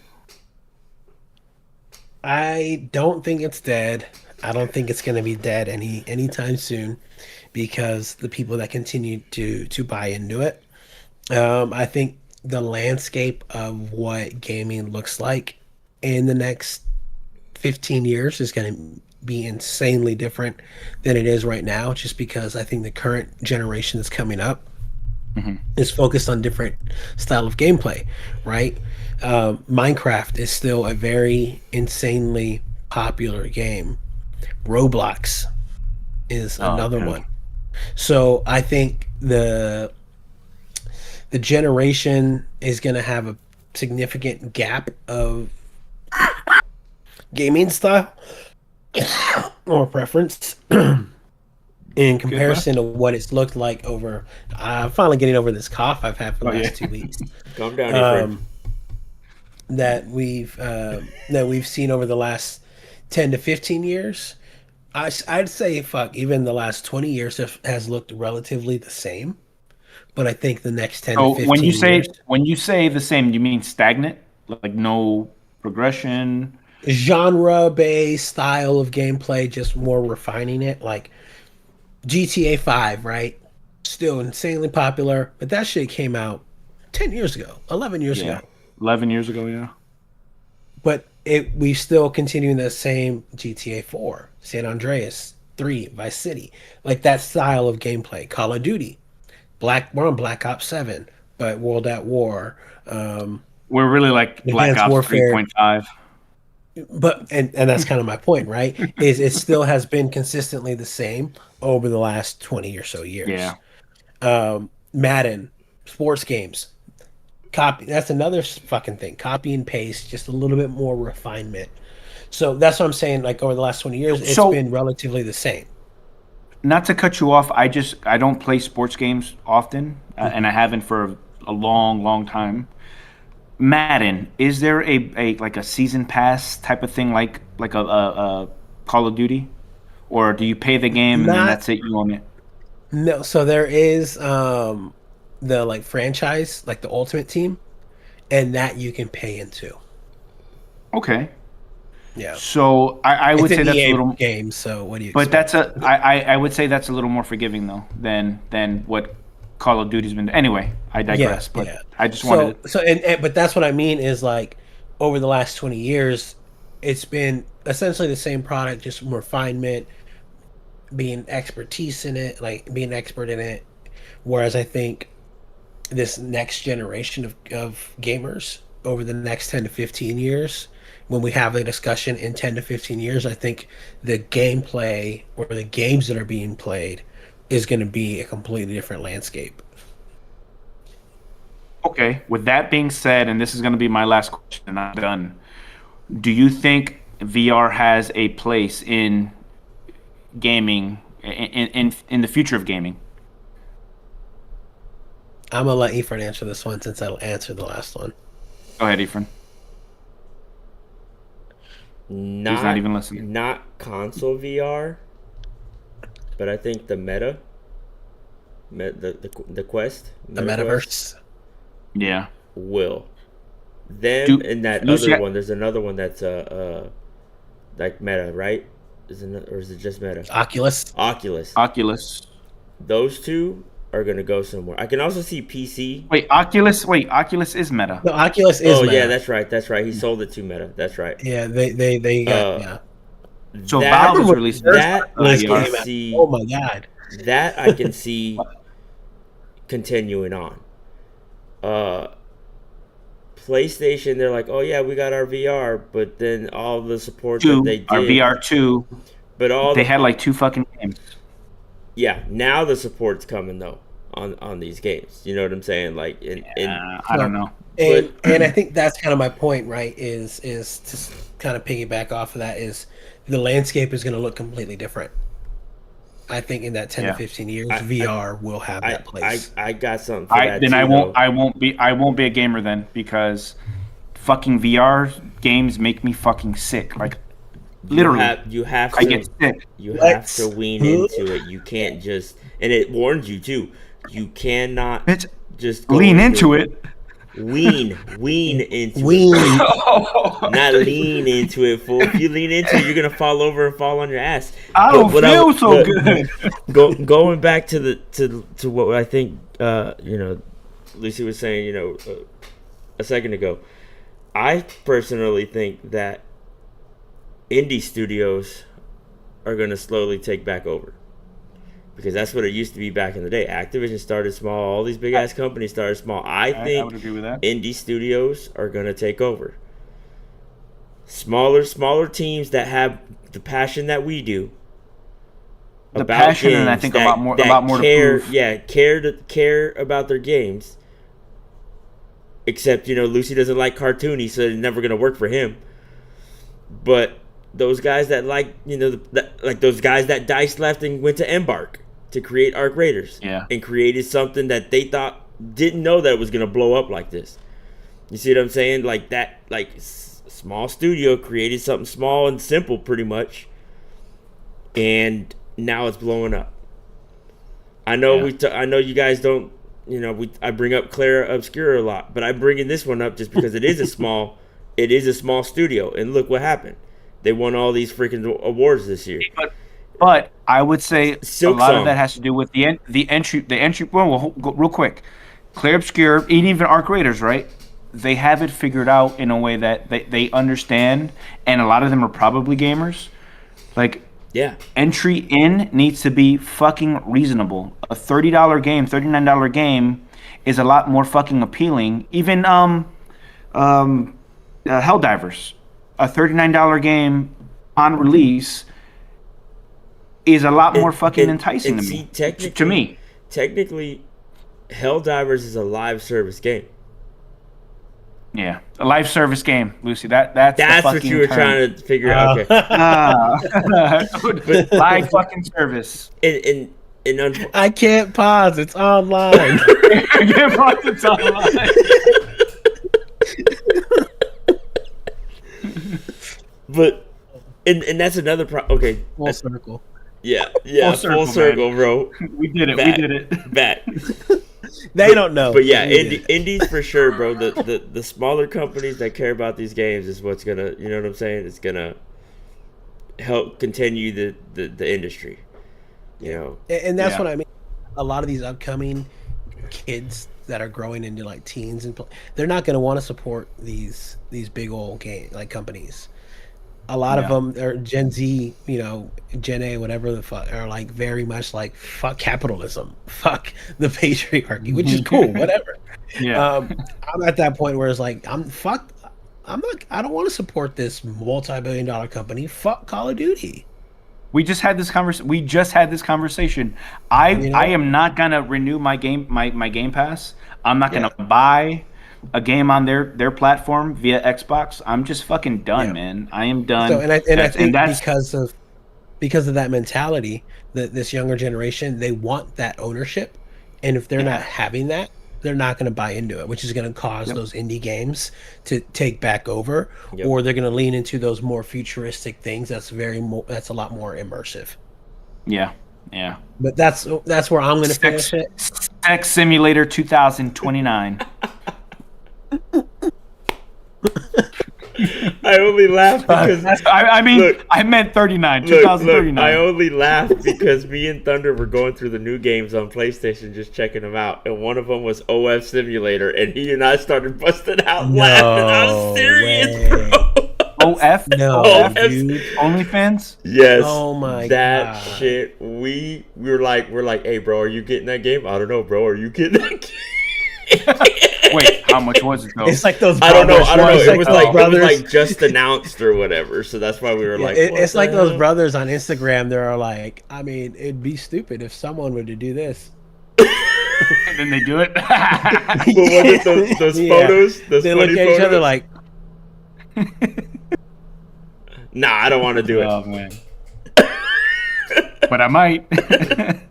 I don't think it's dead. I don't think it's going to be dead anytime soon because the people that continue to buy into it. I think the landscape of what gaming looks like in the next 15 years is going to be insanely different than it is right now, just because I think the current generation that's coming up is focused on different style of gameplay, right? Minecraft is still a very insanely popular game. Roblox is Oh, another yeah. one. So I think the generation is going to have a significant gap of gaming style or preference in Good, bro. comparison to what it's looked like over. I'm finally getting over this cough I've had for the Oh, yeah. last 2 weeks. Calm down, Efren. Um, that we've seen over the last 10 to 15 years. I'd say fuck even the last 20 years has looked relatively the same, but I think the next ten to So fifteen years, when you say the same, you mean stagnant, like no progression? genre based style of gameplay, just more refining it. Like GTA 5, right? Still insanely popular, but that shit came out 10 years ago, 11 years Yeah, ago. 11 years ago. Yeah. But we still continuing the same GTA 4, San Andreas 3, Vice City, like that style of gameplay. Call of Duty, we're on Black Ops 7, but World at War, um, We're really like Black Advanced Ops Warfare. 3.5. But and that's kind of my point, right? Is it still has been consistently the same over the last 20 or so years. Yeah. Madden, sports games, copy. That's another fucking thing. Copy and paste, just a little bit more refinement. So that's what I'm saying. Like over the last 20 years, it's So been relatively the same. not to cut you off, I don't play sports games often, and I haven't for a long, long time. Madden, is there a like a season pass type of thing like a Call of Duty, or do you pay the game and then Not that's it? You own it. no. So there is the like franchise, like the Ultimate Team, and that you can pay into. Okay. Yeah, So I it's would an say that's a EA little, game. So what do you but expect? I would say that's a little more forgiving though than what Call of Duty's been. Anyway, I Yeah, digress. But yeah. I just So wanted to. so and but that's what I mean is like over the last 20 years, it's been essentially the same product, just more refinement, being expertise in it, like being expert in it. Whereas I think this next generation of gamers over the next 10 to 15 years, when we have a discussion in 10 to 15 years, I think the gameplay or the games that are being played is going to be a completely different landscape. Okay. With that being said, and this is going to be my last question, and I'm done. Do you think VR has a place in gaming in the future of gaming? I'm gonna let Eford answer this one since I'll answer the last one. Go ahead, Efren. He's not Not even listening. not console VR, but I think the meta, the Quest, The Meta Quest metaverse. Yeah. will. Them Do and that Lucy? other one. There's another one that's like Meta, right? Or is it just Meta? Oculus. Oculus. Oculus. Those two are gonna go somewhere. I can also see PC. Wait, Oculus. Wait, Oculus is Meta. No, Oculus is Oh yeah, meta. that's right. That's right. He sold it to Meta. That's right. Yeah, they got Uh, yeah. So I that Valve is remember when the releasing first that I Oculus can came out. see. Oh my god. That I can see continuing on. Uh, PlayStation, they're like, oh yeah, we got our VR, but then all the support that they two or did, VR2. but all They the had like two fucking games. yeah, now the support's coming though on these games. You know what I'm saying? Like I don't know. And I think that's kind of my point, right? Is to kind of piggyback off of that is the landscape is going to look completely different. I think in that 10 Yeah. to 15 years, I- VR will have that place. I got something for that Then too, though. I won't be a gamer then because fucking VR games make me fucking sick. Like literally, You have I to get sick. you have Let's- to wean into it. You can't just, and it warns you too. You cannot Bitch, just go lean into it. wean into Wean. it, not lean into it. Fool. If you lean into it, you're gonna fall over and fall on your ass. I don't But feel so good. Going back to what I think, Lucy was saying, a second ago. I personally think that indie studios are going to slowly take back over, because that's what it used to be back in the day. Activision started small. All these big ass companies started small. I think would agree with that. indie studios are going to take over. Smaller teams that have the passion that we do. The passion, and I think a lot more care, to prove. Yeah, care about their games. Except, Lucy doesn't like cartoony, so it's never going to work for him. But those guys that like, like those guys that Dice left and went to Embark to create Arc Raiders. Yeah. And created something that they didn't know that it was going to blow up like this. You see what I'm saying? Like that, small studio created something small and simple pretty much. And now it's blowing up. I know I know you guys don't, I bring up Clara Obscura a lot, but I'm bringing this one up just because it is a small studio, and look what happened. They won all these freaking awards this year. But I would say Silk a lot Song. of that has to do with the entry. Well, we'll go real quick. Clear Obscure, and even Arc Raiders, right? They have it figured out in a way that they understand, and a lot of them are probably gamers. Like, yeah, entry in needs to be fucking reasonable. A $30 game, $39 game is a lot more fucking appealing. Even Helldivers, a $39 game on release is a lot more fucking enticing to me. Technically, Helldivers is a live service game. Yeah, a live service game, Lucy. That's what you were trying to figure out. Okay. Live fucking service. I can't pause. It's online. I can't pause. It's online. But and that's another okay. Full circle. Yeah, full circle, bro. We did it. Back. They don't know. But yeah, indies for sure, bro. The smaller companies that care about these games is what's gonna, you know what I'm saying? It's gonna help continue the industry. And that's what I mean. A lot of these upcoming kids that are growing into like teens they're not going to want to support these big old companies. A lot of them are Gen Z, Gen A, whatever the fuck, are like very much like fuck capitalism, fuck the patriarchy, which is cool, whatever. Yeah. I'm at that point where it's like I don't want to support this multi-billion-dollar company. Fuck Call of Duty. We just had this conversation. I am not gonna renew my Game Pass. I'm not gonna buy a game on their platform via Xbox. I'm just fucking done, man. I am done. So, I think because of that mentality, that this younger generation, they want that ownership, and if they're not having that, they're not going to buy into it, which is going to cause those indie games to take back over, or they're going to lean into those more futuristic things. That's a lot more immersive. Yeah. But that's where I'm going to finish it. Sex Simulator 2029. I only laugh because I meant 39. 2039. I only laugh because me and Thunder were going through the new games on PlayStation, just checking them out, and one of them was OF Simulator, and he and I started busting out laughing. I was serious, bro. OF? No, dude. OnlyFans? Yes. Oh my that God. shit. We were like, hey, bro, are you getting that game? I don't know, bro. Are you getting that game? Wait, how much was it though? It's like those. I don't know. It was like just announced or whatever. So that's why we were like. It's like those brothers on Instagram. They're like, I mean, it'd be stupid if someone were to do this. And then they do it. But what is those photos? Those they look at each other like. Nah, I don't want to do it. Oh man. But I might. Man.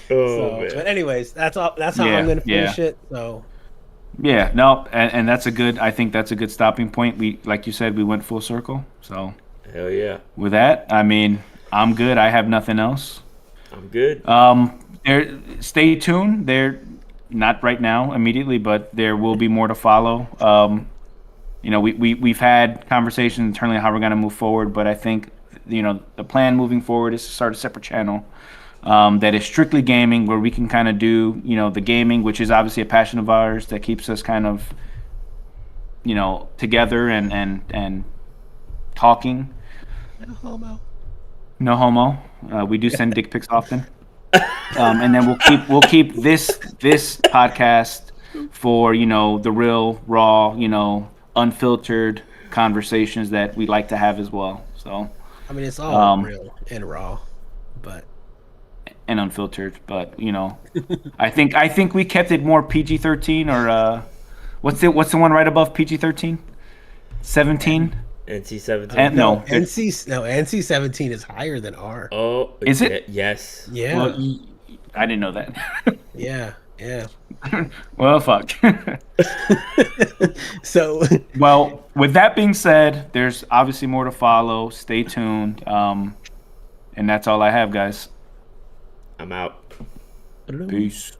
But anyways, that's all. That's how I'm going to finish it. So. Yeah, no, and that's I think that's a good stopping point. We, like you said, we went full circle. So. Hell yeah. With that, I mean, I'm good. I have nothing else. I'm good. Stay tuned. not right now immediately, but there will be more to follow. We've had conversations internally how we're going to move forward, but I think the plan moving forward is to start a separate channel that is strictly gaming, where we can kind of do the gaming, which is obviously a passion of ours that keeps us kind of together and talking. No homo. No homo. We do send dick pics often. And then we'll keep this podcast for the real raw unfiltered conversations that we like to have as well. So I mean, it's all real and raw, but and unfiltered. But I think we kept it more PG-13 or what's the one right above PG-13? 17. NC-17. No, NC-17 is higher than R. Oh, is it? Yes. Yeah. Well, I didn't know that. Yeah. Well, fuck. So, well, with that being said, there's obviously more to follow. Stay tuned. And that's all I have, guys. I'm out. Peace.